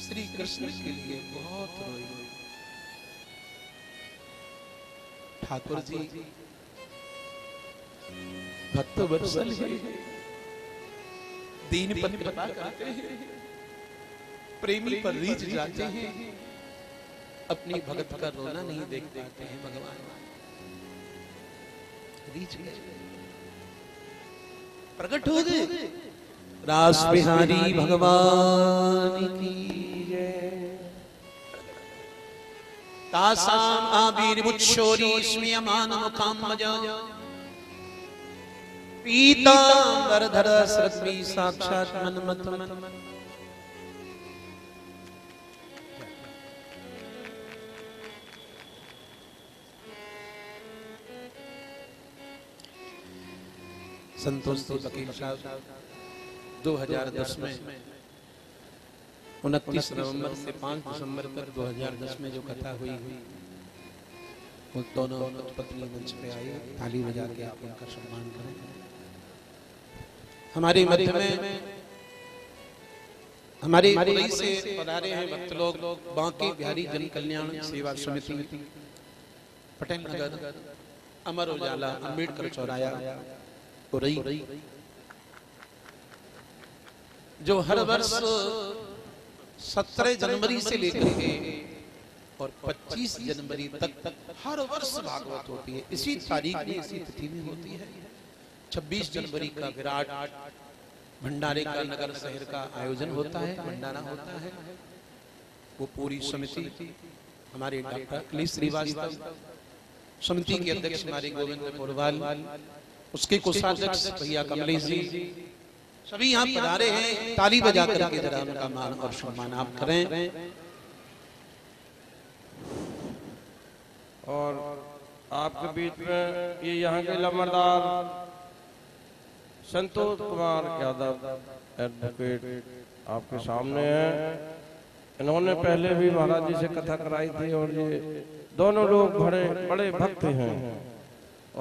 श्री कृष्ण के लिए बहुत रोई। ठाकुर जी भक्त वत्सल है, दीन पर कृपा करते हैं, प्रेमी पर रीझ जाते हैं, अपनी भगत का रोना नहीं देख पाते हैं। भगवान रीझ गए, प्रकट हो गए। रास बिहारी भगवान की जय। तासाम आविर्मुच्छोरी स्मियमान मुखाम्बज पीतांबरधर श्रद्वी साक्षात् मनमथ मन। संतोष वकील साहब 2010 में 29 नवंबर से 5 दिसंबर तक 2010 में जो कथा हुई वो दोनों पत्नी मंच पे आई। ताली बजा के आप उनका सम्मान करें। हमारे मध्य में हमारे मुंबई से पधारे हैं भक्त लोग। बांके बिहारी जन कल्याण सेवा समिति, पटेल नगर, अमर उजाला, अम्बेडकर चौराया, उरई, जो हर वर्ष 17 जनवरी से लेकर के और 25 जनवरी तक हर वर्ष भागवत होती है। इसी तारीख में इसी तिथि में होती है। 26 जनवरी का विराट भंडारे का नगर शहर का आयोजन होता है, भंडारा होता है। वो पूरी समिति हमारे डॉक्टर अखिलेश श्रीवास्तव, समिति के अध्यक्ष हमारे गोविंद पोरवाल, उसके कोषाध्यक्ष भैया कमलेश जी, सभी यहाँ पधारे हैं। ताली बजा करके जरा उनका मान और सम्मान आप करें। और आपके बीच में ये यहाँ के लम्बरदार संतोष कुमार यादव एडवोकेट आपके सामने हैं। इन्होंने पहले भी महाराज जी से कथा कराई थी और ये दोनों लोग बड़े भक्त हैं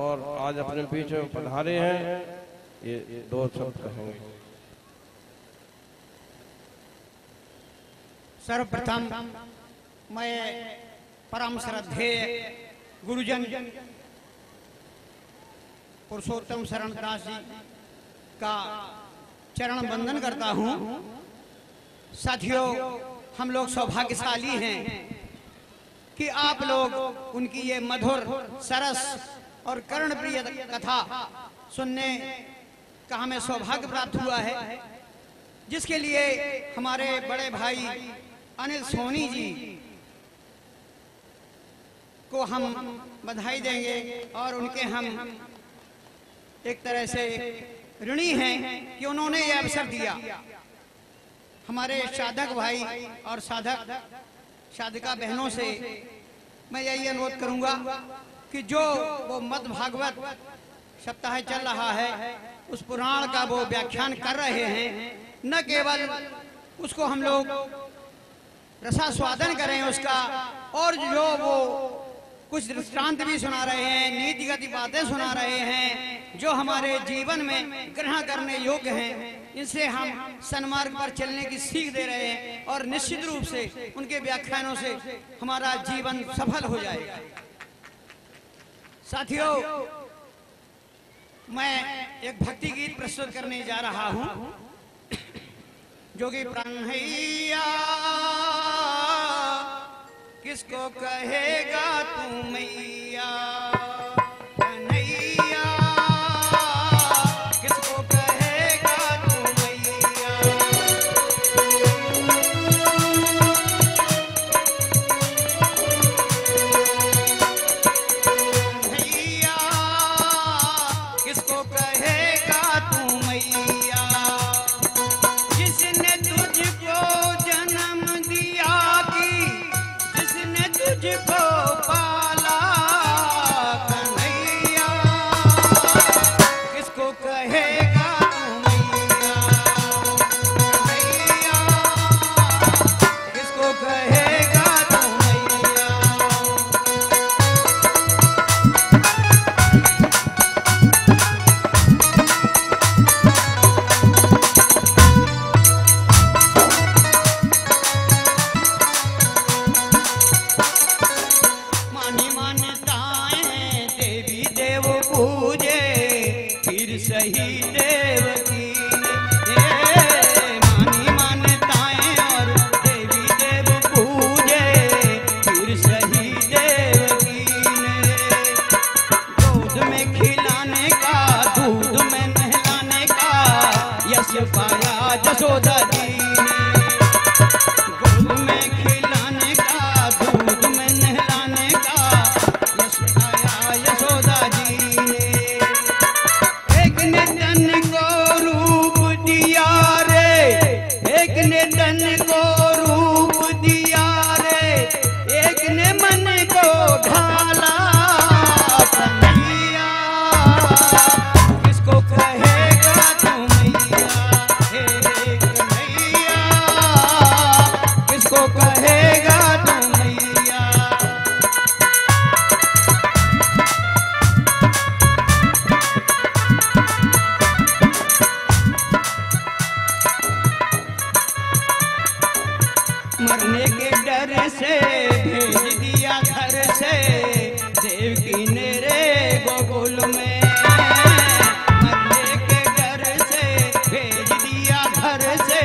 और आज अपने बीच में पधारे हैं। ये दो शब्द कहेंगे। सर्वप्रथम मैं परम श्रद्धेय गुरुजन पुरुषोत्तम शरण दास जी का चरण वंदन करता हूँ। साथियों, हम लोग सौभाग्यशाली हैं कि आप लोग उनकी ये मधुर सरस और कर्णप्रिय कथा सुनने का हमें सौभाग्य प्राप्त हुआ है, जिसके लिए हमारे बड़े भाई अनिल सोनी जी को हम बधाई देंगे और उनके हम एक तरह से ऋणी हैं कि उन्होंने ये अवसर दिया। हमारे साधक भाई और साधिका बहनों से मैं यही अनुरोध करूंगा कि जो वो मद् भागवत सप्ताह चल रहा है, उस पुराण का वो व्याख्यान कर रहे हैं, न केवल उसको हम लोग रसास्वादन करें उसका, और जो वो कुछ दृष्टांत भी सुना रहे हैं, नीतिगत बातें सुना रहे हैं जो हमारे जीवन में ग्रहण करने योग्य हैं, इनसे हम सन्मार्ग पर चलने की सीख दे रहे हैं और निश्चित रूप से उनके व्याख्यानों से हमारा जीवन सफल हो जाएगा। साथियों, मैं एक भक्ति गीत प्रस्तुत करने जा रहा हूँ जो कि कन्हैया किसको कहेगा तू मैया, कन्हैया किसको कहेगा तू मैया। कन्हैया किसको कहेगा तू मैया, जिसने तुझको जन्म दिया कि जिसने तुझको पाला, कन्हैया किसको कहेगा तू मैया, कन्हैया किसको कहेगा तू मैया। मानी मान्यताएं देवी देव पूजे, फिर सही देवकी ने। मानी मान्यताएं और देवी देव पूजे, फिर सही देवकी ने। गोद में खिलाने का, दूध में नहलाने का यश पाया जसोदा जी ने। गोद में खिलाने का, दूध में नहलाने का यश पाया यशोदा जी ने। एक ने तन को रूप दिया रे, एक ने तन को रूप दिया रे, एक ने मन को ढाला, कन्हैया किसको कहेगा तू मैया, हे कन्हैया किसको कहेगा तू मैया। मरने के डर से भेज दिया घर से देवकी ने रे गोकुल में। मरने के डर से भेज दिया घर से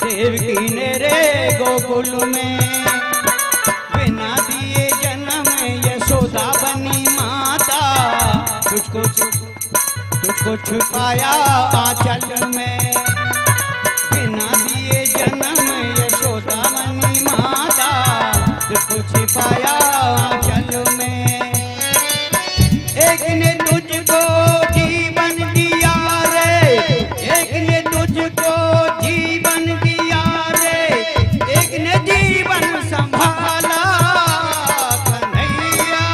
देवकी ने रे गोकुल में। बिना दिए जन्म यशोदा बनी माता, तुझको छुपाया आंचल में। बिना दिए जन्म यशोदा बनी माता, तुझको छिपाया आंचल में। एक ने तुझको जीवन दिया रे, एक ने तुझको जीवन दिया रे, एक ने जीवन संभाला, कन्हैया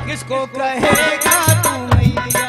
किसको कहेगा तू मैया,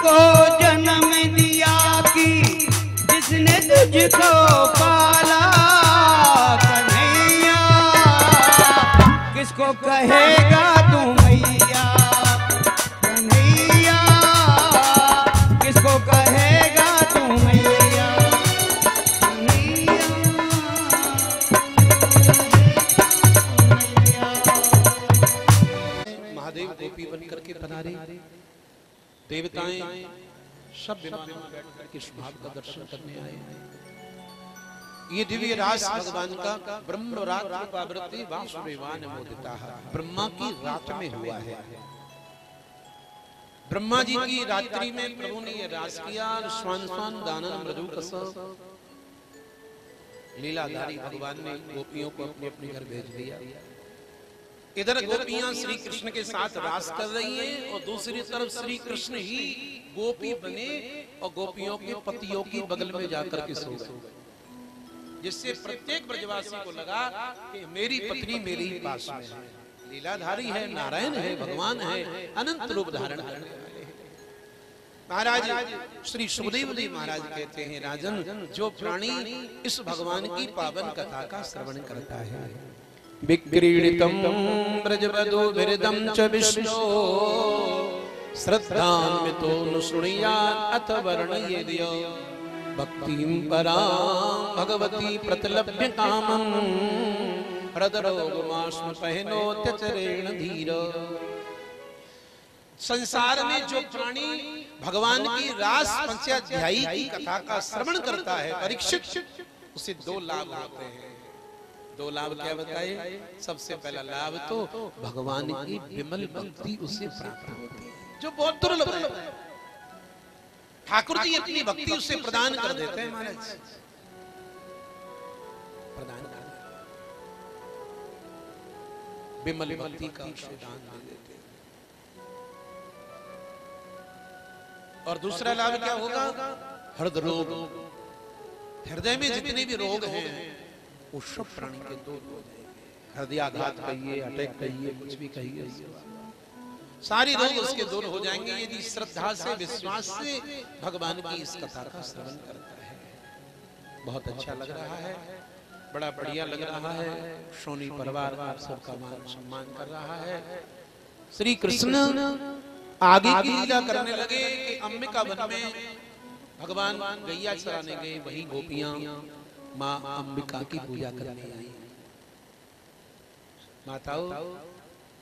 किसको जन्म दिया कि जिसने तुझको पाला कन्हैया, किसको कहेगा तू मैया कन्हैया, किसको कहेगा तू मैया कन्हैया। महादेव गोपी बन करके पधारे, देवताएं सब विमानों में बैठ करके इस भाव का दर्शन करने आए। ये दिव्य रास भगवान का ब्रह्म रात्र पावृत्ति वासुदेवान मोदिता, ब्रह्मा की रात में हुआ है। ब्रह्मा जी की रात्रि में प्रभु ने ये रास किया। स्वान स्वान दानन मृदु कस, लीलाधारी भगवान ने गोपियों को अपने अपने घर भेज दिया। इधर गोपियां श्री कृष्ण के साथ रास कर रही हैं और दूसरी तरफ श्री कृष्ण ही गोपी बने और गोपियों के पतियों की बगल में जाकर के सो गए, जिससे प्रत्येक ब्रजवासी को लगा कि मेरी पत्नी मेरे ही पास में है। लीलाधारी है, नारायण है, भगवान है, अनंत रूप धारण करने वाले हैं। महाराज श्री सुखदेव जी महाराज कहते हैं, राजन जो प्राणी इस भगवान की पावन कथा का श्रवण करता है, विक्रीडितम ब्रजवधूभिर्दं च विष्णो श्रद्धान्वितो न शृणुयात् अथ वर्णयेद्य भक्तिं परां भगवती प्रतिलभ्य कामं हृदरोगमाश्म पहनोत्यचरेण धीर। संसार में जो प्राणी भगवान की रास पंचाध्यायी की कथा का श्रवण करता है परीक्षित, उसे दो लाभ होते हैं। दो लाभ क्या बताए? सबसे पहला लाभ तो भगवान की विमल भक्ति उसे प्राप्त होती है, जो बहुत दुर्लभ है। ठाकुर जी अपनी भक्ति उससे प्रदान कर देते हैं महाराज, प्रदान कर विमल भक्ति का दान दे देते हैं। और दूसरा लाभ क्या होगा? हृदय रोग, हृदय में जितने भी रोग हैं वो सब प्राणी के दूर हो जाएंगे। हृदयाघात कहिए, अटैक कहिए, कुछ भी कहिए, सारी रोग उसके दूर हो जाएंगे यदि श्रद्धा से विश्वास से भगवान की इस कथा का श्रवण करता है। बहुत अच्छा लग रहा है, बड़ा बढ़िया लग रहा है। सोनी परिवार आप सबका मान सम्मान कर रहा है। श्री कृष्ण आगे की लीला करने लगे कि अंबिका वन में भगवान गैया चराने गए, वहीं गोपियां माँ अंबिका की पूजा करने आई। माताओं,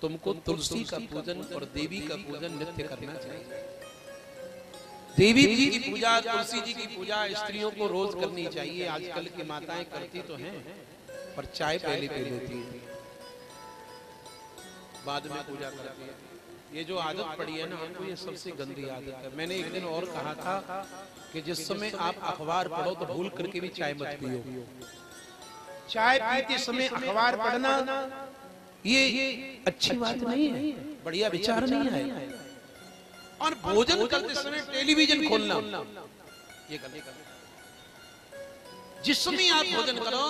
तुमको तुलसी का पूजन और देवी का पूजन नित्य करना चाहिए। देवी जी की पूजा, तुलसी जी की पूजा स्त्रियों को रोज करनी चाहिए। आजकल की माताएं करती तो हैं पर चाय पहले पी लेती है, बाद में पूजा करती है। ये जो आदत पड़ी है ना हमको, ये सबसे गंदी आदत है। मैंने एक दिन और कहा था कि जिस समय आप अखबार पढ़ो तो भूल करके भी चाय मत पियो। चाय पीते समय अखबार पढ़ना ये अच्छी बात नहीं है, बढ़िया विचार नहीं है। और भोजन करते समय टेलीविजन खोलना ये गलत। जिस समय आप भोजन करो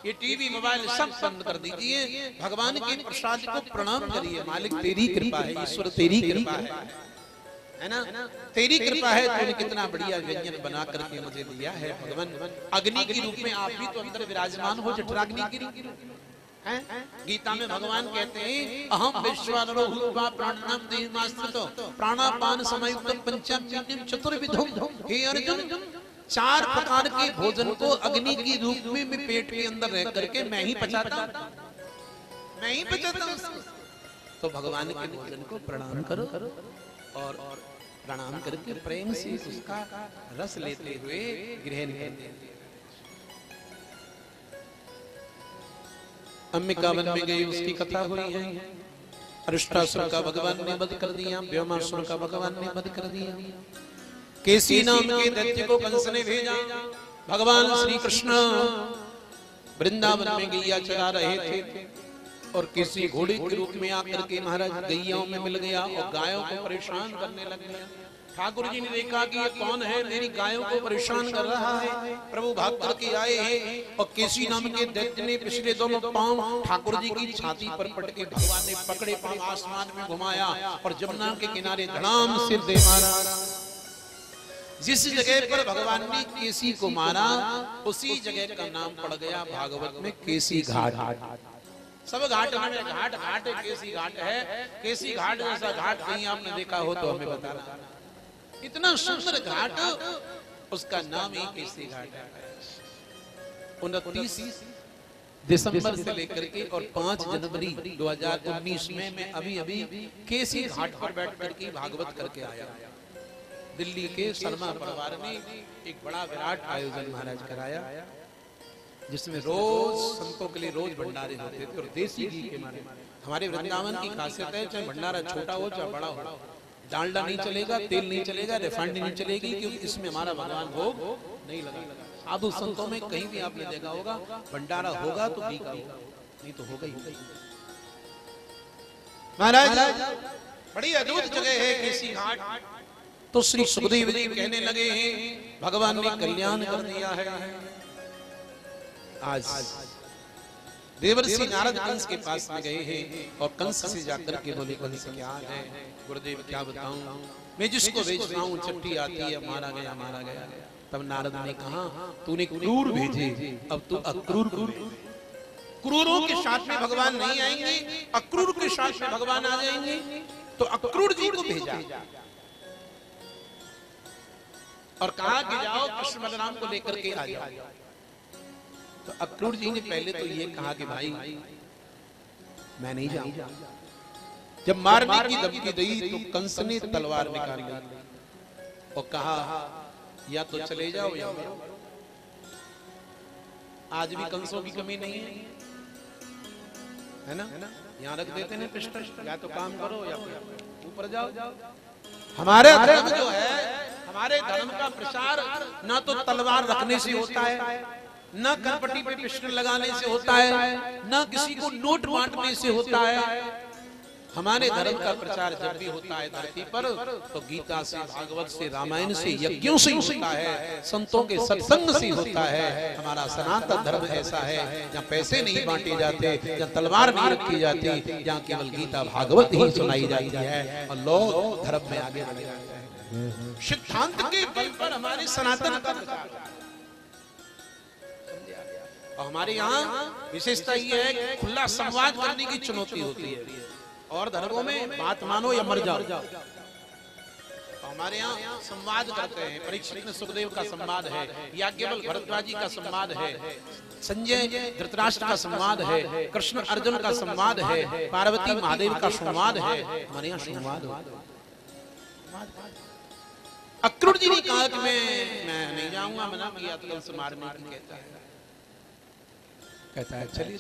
ये टीवी मोबाइल सब बंद कर दीजिए। भगवान के प्रसाद को प्रणाम करिए। मालिक तेरी कृपा है, ईश्वर तेरी कृपा है ना, तेरी कृपा है। तूने कितना बढ़िया व्यंजन बना करके मुझे दिया है। भगवान अग्नि के रूप में आप भी तो अंदर विराजमान हो, जठराग्नि के रूप में। गीता में भगवान कहते हैं अहम विश्वानरो भूत्वा प्राणनाम देहमास्थितो प्राणापान समयुक्तम पंचम चतुर्विधम। हे अर्जुन, 4 प्रकार के भोजन को अग्नि के रूप में पेट के अंदर रह करके मैं ही पचाता हूं। तो भगवान के भोजन को प्रणाम करो और प्रणाम करके प्रेम से उसका रस लेते हुए ग्रहण करते। अंबिका वन में गई, उसकी कथा हुई है। अरिष्टासुर का भगवान ने वध कर दिया, व्योमासुर का भगवान ने वध कर दिया। केसी नाम के दैत्य को कंस ने भेजा। भगवान श्री कृष्ण वृंदावन में गैया चरा रहे थे और किसी घोड़े के रूप में आकर के महाराज गैयाओं में मिल गया और गायों को परेशान करने लग गया। ठाकुर जी ने देखा कि ये कौन है, मेरी गायों को परेशान कर रहा है। प्रभु भाग करके आए हैं और केसी नाम के दैत्य ने पिछले दोनों पांव ठाकुर जी की छाती पर पटके भगवान ने पकड़े पांव आसमान में घुमाया और जमुना के किनारे धड़ाम से दे मारा। जिस जगह पर भगवान ने केसी को मारा उसी जगह का नाम पड़ गया भागवत में केसी घाट। सब घाट में घाट घाट है, केसी घाट है। केसी घाट जैसा घाट कहीं आपने देखा हो तो हमें बताना। इतना सुंदर घाट, उसका नाम ही केसी घाट है। 29 दिसंबर से लेकर के और 5 जनवरी 2019 में मैं अभी केसी घाट पर बैठ करके भागवत करके आया। दिल्ली के शर्मा परिवार ने एक बड़ा विराट आयोजन महाराज कराया, जिसमें रोज संतों के लिए रोज भंडारे होते थे और देसी घी के मारे। हमारे वृंदावन की खासियत है, चाहे भंडारा छोटा हो चाहे बड़ा हो, डालडा नहीं चलेगा, तेल नहीं चलेगा, रिफाइंड नहीं चलेगी, क्योंकि इसमें हमारा भगवान भोग नहीं लगा। साधु संतों में कहीं भी आपने देखा होगा भंडारा होगा तो घी का होगा, नहीं तो होगा ही। महाराज बड़ी अद्भुत जगह है केसी घाट। तो श्री सुखदेव जी कहने लगे हैं भगवान ने कल्याण कर दिया है। आज देवर्षि नारद कंस के पास में गए हैं और कंस से जाकर के बोले, कंस क्या है गुरुदेव, क्या बताऊं, मैं जिसको भेजता हूं चिट्ठी आती है मारा गया मारा गया। तब नारद ने कहा तूने क्रूर भेजे, अब तू अक्रूर को भेज। क्रूरों के साथ में भगवान नहीं आएंगे, अक्रूर के साथ में भगवान आ जाएंगे। तो अक्रूर जी को भेजा और कहा कि जाओ कृष्ण बलराम को लेकर के आ जाओ। तो अक्रूर जी ने पहले तो ये कहा कि भाई मैं नहीं जाऊंगा। जब मारने की धमकी दी तो कंस ने तलवार निकाल ली और कहा या तो चले जाओ या मरो। आज भी कंसों की कमी नहीं है ना, यहाँ रख देते हैं पिस्टल, या तो काम करो या ऊपर जाओ। हमारे धर्म जो है, हमारे धर्म का प्रचार ना तो तलवार रखने से होता है, ना कनपट्टी पे पिस्टल लगाने से होता है, ना किसी को नोट बांटने से होता है। हमारे धर्म का प्रचार जब भी होता है धरती पर तो गीता से, भागवत से, रामायण से, यज्ञों से होता है, संतों के सत्संग से होता है। हमारा सनातन धर्म ऐसा है जहाँ पैसे नहीं बांटे जाते, जहाँ तलवार नहीं रखी जाती, जहाँ केवल गीता भागवत ही सुनाई जाती है और लोग धर्म में आगे बढ़ जाते हैं। सिद्धांत के बल पर हमारे सनातन का प्रचार। और हमारे यहाँ विशेषता ये है कि खुला संवाद करने की चुनौती होती है। और धर्मों में बात मानो या मर जाओ। हमारे यहाँ संवाद करते हैं। परीक्षित ने सुखदेव का संवाद है, याज्ञवल्क्य भरद्वाजी का संवाद है, संजय धृतराष्ट्र का संवाद है, कृष्ण अर्जुन का संवाद है, पार्वती महादेव का संवाद है। हमारे यहाँ संवाद। अक्रूर जी ने कहा कि मैं नहीं जाऊंगा, मना किया तो कंस मारने को कहता है चलिए।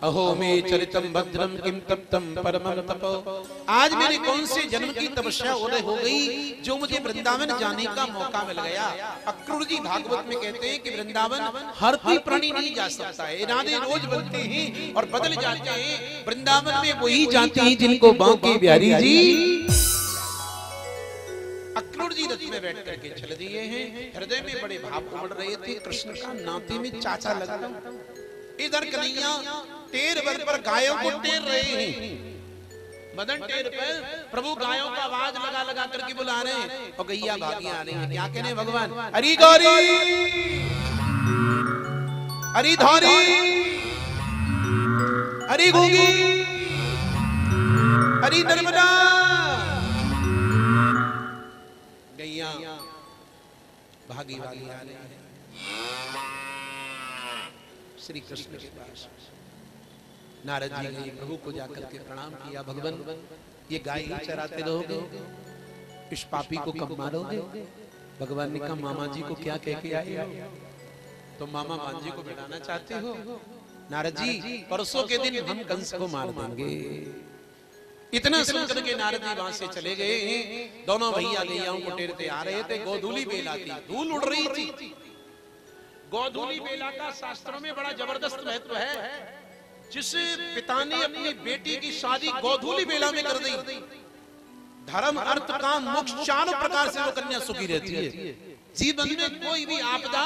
अहो में चरितम भद्रम किम तप्तम परमम तपो। आज मेरे कौन से जन्म की तपस्या उदय हो गई जो मुझे वृंदावन जाने का मौका मिल गया। अक्रूर जी भागवत में कहते हैं कि वृंदावन हर कोई प्राणी नहीं जा सकता है, इरादे रोज बनते हैं और बदल जाते हैं। वृंदावन में वही जाते हैं जिनको बांके बिहारी जी। अक्रूर जी रथ में बैठ करके चल दिए हैं। हृदय में बड़े भाव उमड़ रहे थे। कृष्ण का नाते में चाचा लगा, इधर कन्हैया टेर बल पर गायों को टेर रहे हैं। मदन टेर पर प्रभु गायों का आवाज लगा लगा करके बुला रहे हैं और गैया भागी आ रही है। क्या कहने भगवान, हरि गौरी हरि धौरी हरि गूंगी हरि नर्मदा। गैया भागी भागी आ रही है श्री कृष्ण के पास। नारद जी ने प्रभु को जाकर के प्रणाम किया, भगवान ये गाय ही चराते रहोगे, इस पापी को कब मारोगे। भगवान ने कहा मामा जी को क्या कह के आए हो, तो मामा भांजी को बिठाना चाहते हो। नारद जी परसों के दिन हम कंस को मार देंगे। इतना सुनकर के नारद जी वहां से चले गए। दोनों भैया गैयाओं को टेरते आ रहे थे। गोधूली बेला थी, धूल उड़ रही थी। गोधूली बेला का शास्त्रों में बड़ा जबरदस्त महत्व है। जिस पिता ने अपनी बेटी की शादी गोधूली बेला में कर दी, धर्म अर्थ काम मोक्ष चारों प्रकार से वो कन्या सुखी रहती है। जीवन में कोई भी आपदा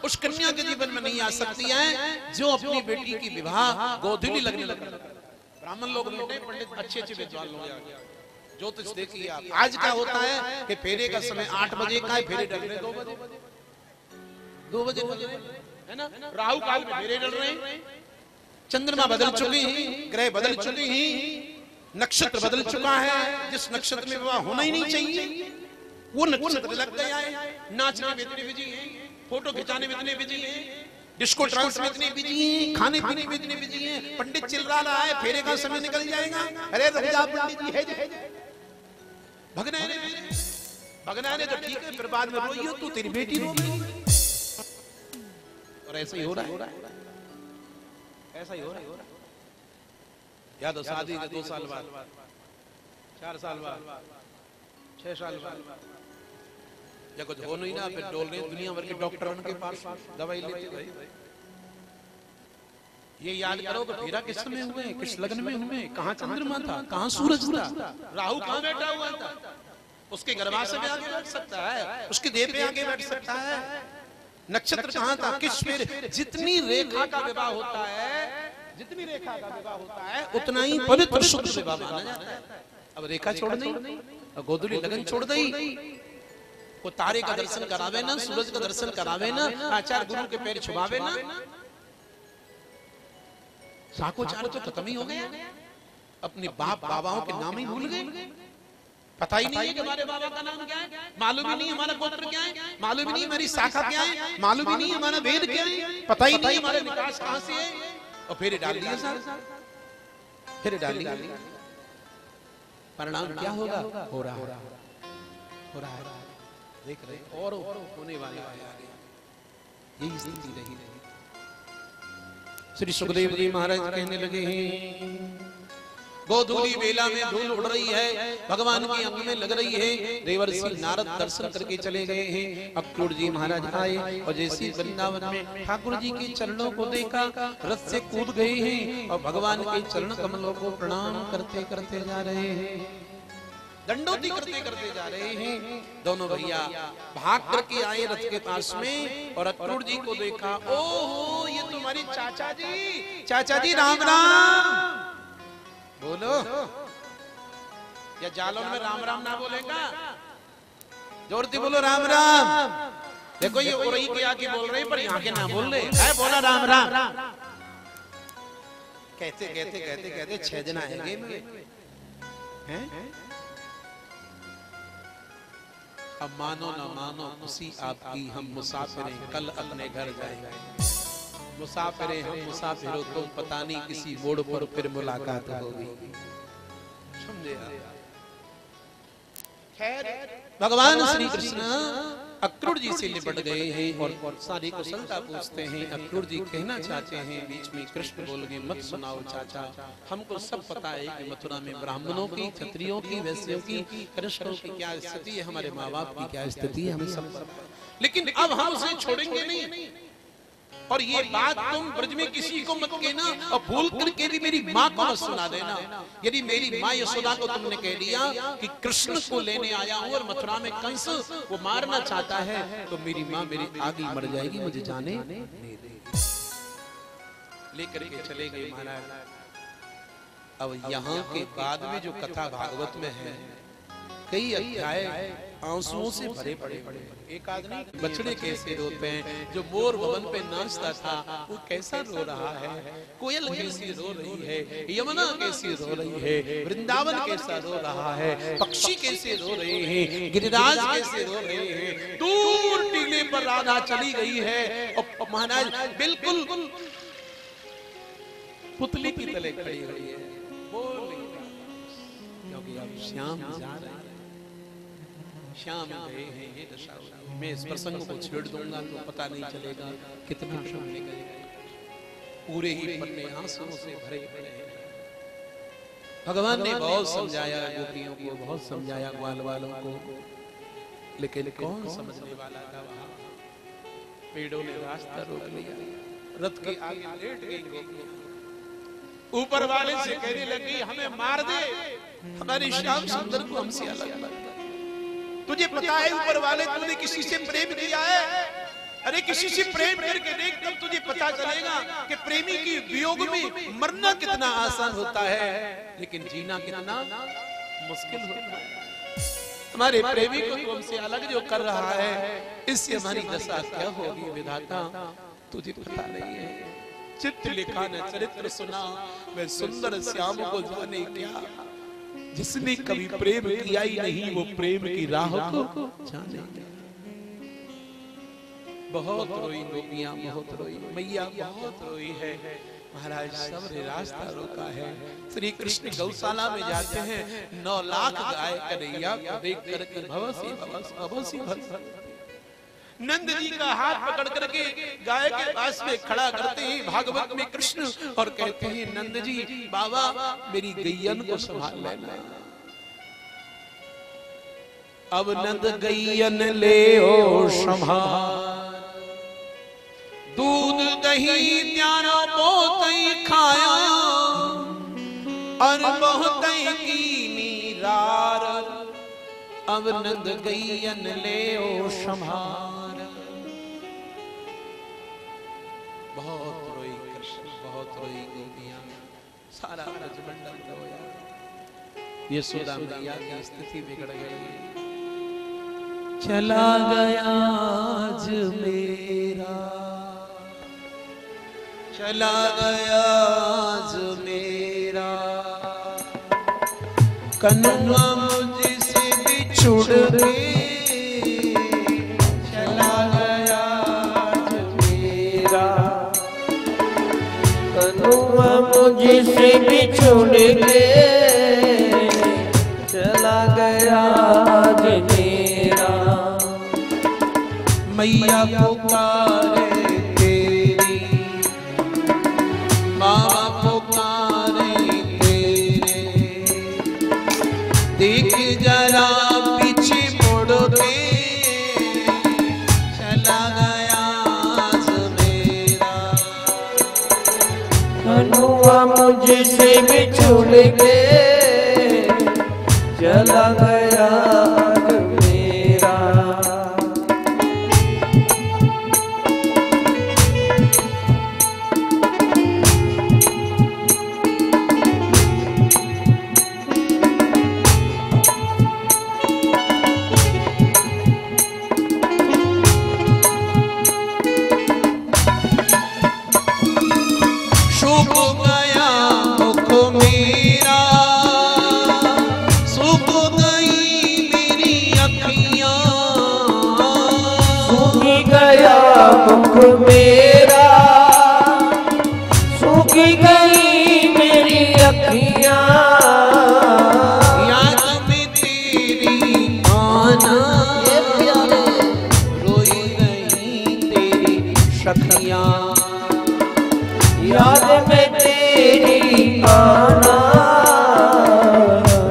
उस कन्या के जीवन में नहीं आ सकती है जो अपनी बेटी की विवाह गोधूली लगने लगा। ब्राह्मण लोग मिले, पंडित अच्छे अच्छे विद्वान लोग, ज्योतिष देखिए आप। आज क्या होता है कि फेरे का समय 8 बजे का है, फेरे डल रहे 2 बजे, 2 बजे है ना। राहु काल में फेरे डल रहे हैं, चंद्रमा बदल चुके हैं, ग्रह बदल चुके हैं, नक्षत्र बदल चुका है। जिस नक्षत्र में विवाह होना ही नहीं चाहिए वो नक्षत्र लग गया है। नाचने में इतने बिजी हैं, फोटो खिंचाने में इतने बिजी हैं, डिस्को ट्रांस में इतने बिजी हैं, खाने पीने में इतने बिजी हैं। पंडित चिल्ला रहा है फेरे का समय निकल जाएगा, अरे रुक जा पंडित जी, है भगना ने तो ठीक है, फिर बाद में रोइयो तू, तेरी बेटी रो गई। और ऐसा ही हो रहा है, ऐसा ही हो रहा है। या तो शादी के 2 साल बाद, 4 साल बाद, 6 साल बाद या कुछ हो नहीं ना, फिर डोल रहे दुनिया भर के डॉक्टरों के पास दवाई लेते भाई। ये याद करो कि फेरा किस समय हुए, किस लग्न में हुए, कहाँ चंद्रमा था, कहाँ सूरज था, राहु कहाँ बैठा हुआ था, उसके गर्भाशय में आगे बैठ सकता है, उसके देह पे आगे बैठ सकता है, नक्षत्र कहाँ था, किस पे। जितनी रेखा का विवाह होता है, जितनी रेखा का विवाह होता है उतना ही पवित्र शुद्ध विवाह माना जाता है। अब रेखा छोड़ दी, गोदुली लगन छोड़ दी, को तारे का दर्शन करावे ना, सूरज का दर्शन करावे ना, आचार्य गुरु के पैर छुपावे ना, साको चार तो खत्म ही हो गया। अपने बाप बाबाओं के नाम ही भूल गए, पता ही नहीं है कि हमारे बाबा का नाम क्या है, मालूम ही नहीं हमारा गोत्र क्या है, मालूम ही नहीं हमारी शाखा क्या है, मालूम ही नहीं हमारा वेद क्या है, पता ही नहीं हमारे निकास कहां से है। और फिर डाल दिया सर, फिर डाल दिया, परिणाम क्या होगा, हो रहा है, देख रहे और होने वाला है आगे। यही स्थिति रही। श्री सुखदेव जी महाराज कहने लगे हैं, गोधूली बेला में धूल उड़ रही है, भगवान की अंग में लग रही है। देवर्षि नारद दर्शन करके चले गए हैं। अक्रूर जी महाराज आए और जैसे वृंदावन में ठाकुर जी के चरणों को देखा, रथ से कूद गए हैं और भगवान के चरण कमलों को प्रणाम करते करते जा रहे हैं, दंडोती करते करते जा रहे हैं। दोनों भैया भाग करके आए रथ के पास में और अक्रूर जी को देखा, ओहो ये तुम्हारी चाचा जी, चाचा जी राम राम बोलो। या जालौन में राम राम ना बोलेगा, जोरती बोलो राम राम। देखो ये उरई के आके बोल रहे पर यहाँ के ना बोल रहे है, बोला राम राम। कहते कहते कहते कहते 6 दिन आएंगे हैं। अब मानो न मानो खुशी आपकी, हम मुसाफिर कल अपने घर जाएंगे। मुसाफिर हम मुसाफिर, तुम पता नहीं किसी मोड़ पर फिर मुलाकात होगी। समझे खैर भगवान श्री कृष्ण अक्रूर जी से निपट गए हैं और सारी कुशलता पूछते हैं। अक्रूर जी कहना चाहते हैं, बीच में कृष्ण बोल गए, मत सुनाओ चाचा, हमको सब पता है कि मथुरा में ब्राह्मणों की, क्षत्रियों की, वैश्यों की, कृष्णों की क्या स्थिति है, हमारे माँ बाप की क्या स्थिति है, हमें सब। लेकिन अब हम उसे छोड़ेंगे नहीं। और ये बात तुम ब्रज में किसी को मत कहना और भूल करके भी मेरी माँ को मत सुना देना। यदि मेरी माँ यशोदा को तुमने कह दिया कि कृष्ण को लेने आया हूँ और मथुरा में कंस वो मारना चाहता है, तो मेरी माँ मेरी आगे मर जाएगी, मुझे जाने नहीं देगी। लेकर के चले गए महाराज। अब यहाँ के बाद में जो कथा भागवत में है, कई अध्याय आंसुओं से भरे पड़े। एक आदमी बछड़े कैसे रोते हैं, जो मोर भवन पे नाचता था वो कैसा रो रहा है, कोयल कैसी रो रही है, यमुना कैसी रो रही है, वृंदावन कैसा रो रहा है, पक्षी कैसे रो रहे हैं, गिरिराज कैसे रो रहे हैं। दूर टीले पर राधा चली गई है और महाराज बिल्कुल पुतली की तरह खड़ी हुई है, क्योंकि अब श्याम जा रहे हैं, श्याम गए हैं। ये दशा हुई। मैं इस प्रसंग को छेड़ दूंगा तो पता नहीं चलेगा कितना समय गए, पूरे ही पन्ने आंसुओं से भरे पड़े हैं। भगवान ने बहुत समझाया गोपियों को, बहुत समझाया ग्वाल वालों को, लेकिन कौन समझने वाला था वहां। पेड़ों ने रास्ता रोक लिया, रथ के आगे लेट गई गोपियां, ऊपर वाले से कहने लगी हमें मार दे, हमारी श्याम सुंदर को हमसे अलग कर। तुझे पता है ऊपर वाले तूने किसी से प्रेम किया है, अरे किसी से प्रेम करके देख, तब तुझे पता चलेगा कि प्रेमी की वियोग में मरना कितना आसान होता है, लेकिन जीना कितना मुश्किल हो जाए। हमारे प्रेमी को तू हमसे अलग जो कर रहा है, इससे हमारी दशा क्या होगी विधाता तुझे पता नहीं है। चित्त लिखा न चरित्र सुना, मैं सुंदर श्याम को जाने क्या, जिसने कभी प्रेम किया ही नहीं वो प्रेम की राह को जाने। बहुत रोई गोपियां, बहुत रोई मैया, बहुत रोई है। महाराज सबने रास्ता रोका है। श्री कृष्ण गौशाला में जाते हैं, 9 लाख गाय कन्हैया को देख करके भवसी भवसी भवसी। नंद जी का हाथ पकड़ करके गाय के पास में खड़ा करते हैं भागवत में कृष्ण, और कहते हैं नंद जी बाबा मेरी गैयन को संभाल लेना। अब नंद गैयन ले ओ संभाल, दूध दही त्यारो बहुतई खाया, और बहुतई कीनी रार, अब नंद गैयन ले ओ संभाल। बहुत रोई कृष्ण, बहुत रोई गोपियां, सारा ब्रजमंडल रोया। यशोदा मैया की स्थिति बिगड़ गई। चला गया आज मेरा, चला गया आज मेरा, कन्हैया मुझसे बिछुड़ के, चला गया आज मेरा, कन्हैया मुझसे बिछुड़ के, चला गया आज मेरा। मैया पुकारे तेरी, माँ पुकारे तेरे, देख जरा पीछे मुड़ के, चला गया आज मेरा। कन्हैया मुझसे बिछुड़ के, चला गया आज मेरा। सूख गया मुख मेरा, सूख गई मेरी अखियां, सूख गया मुख मेरा, सूख गई मेरी अखियां, याद में तेरी आना, रोई गई तेरी सखियां, याद में तेरी आना,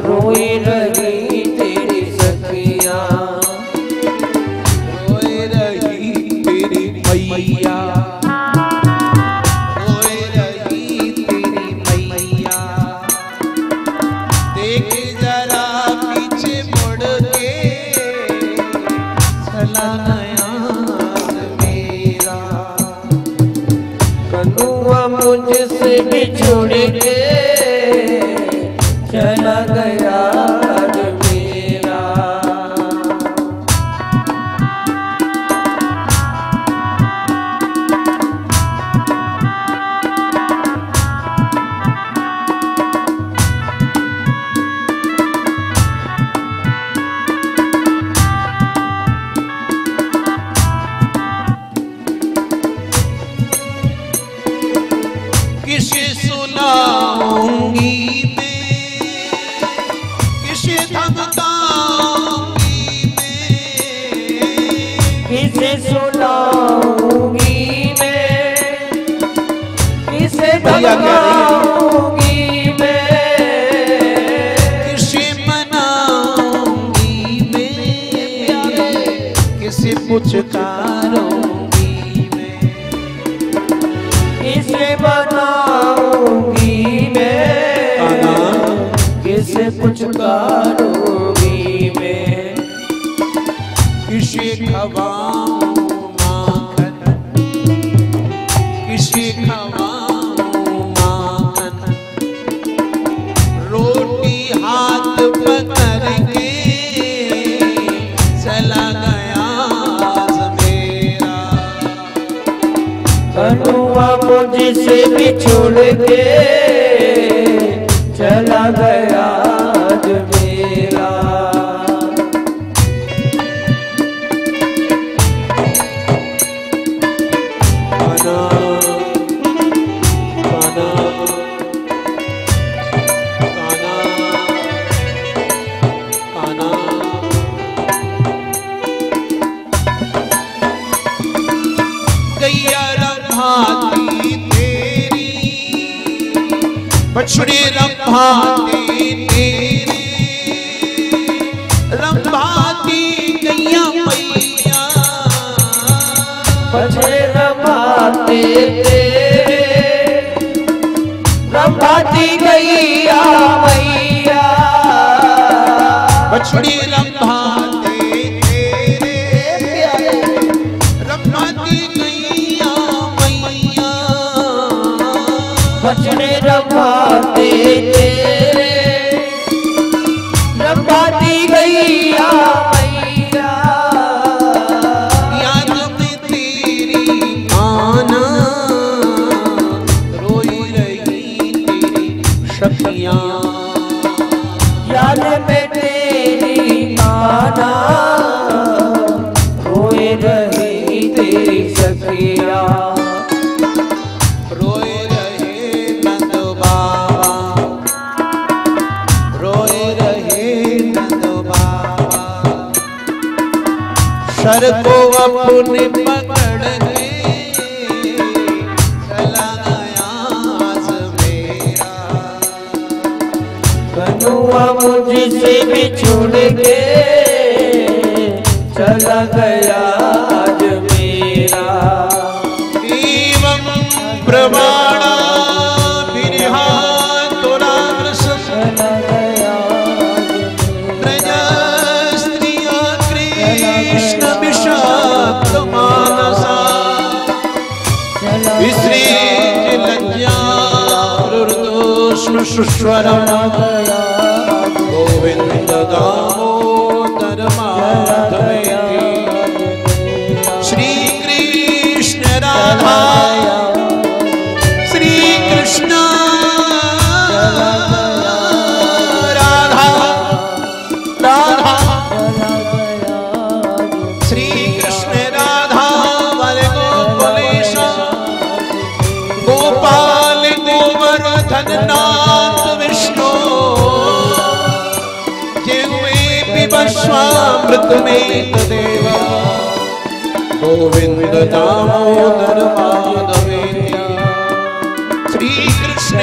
रोई रही तेरी सखियां, रोई रही तेरी मैया, रोई रही तेरी मैया, देख जरा पीछे मुड़ के, चला गया मेरा। कन्हैया मुझसे बिछुड़ के, चला गया आज मेरा। किसे सुनाऊंगी मैं, किसे धमकाऊंगी मैं, किसे सुनाऊंगी मैं, किसे धमकाऊंगी मैं, किसे मनाऊंगी मैं, किसे पुचकारूंगी मैं, किसे बनाऊंगी मैं, किसे पुचकारूंगी मैं, किसे खवाऊं माखन, किसे खवाऊं माखन, रोटी हाथ पक मुझसे बिछुड़ के चला गया आज मेरा। बछड़े रंभाती तेरे रंभाती गैया मैया, बछड़े रंभाते तेरे रंभाती गैया मैया, बछड़े रंभाते तेरे रंभाती गैया मैया, बछड़े रंभाते तेरे रंभाती गैया मैया, याद में तेरी आना रोई रही तेरी शक्तियाँ, याद में तेरी आना रोए रही तेरी सखिया, रोए रहे नंद बाबा, रोए रहे नंद बाबा, सर को अपने पकड़ के चला गया आज मेरा, कनुआ मुझसे बिछुड़ के चला गया आज मेरा। एवं प्रमाणा विरहातुराग्रसं चला गया प्रजा स्त्रिया कृष्ण विषाक्त मानसा, विसृज लज्जा रुर्दोष्ण सुस्वरम, गोविंद दामोदर माधवेति, श्री कृष्ण राधा श्री कृष्ण राधा राधा श्री कृष्ण राधा वरे गोकुलेश, गोपाल गोवर्धन नाथ विष्णु, जिह्वे पिबस्वामृत में तदेवा, गोविंद दामोदर माधवेति, श्री कृष्ण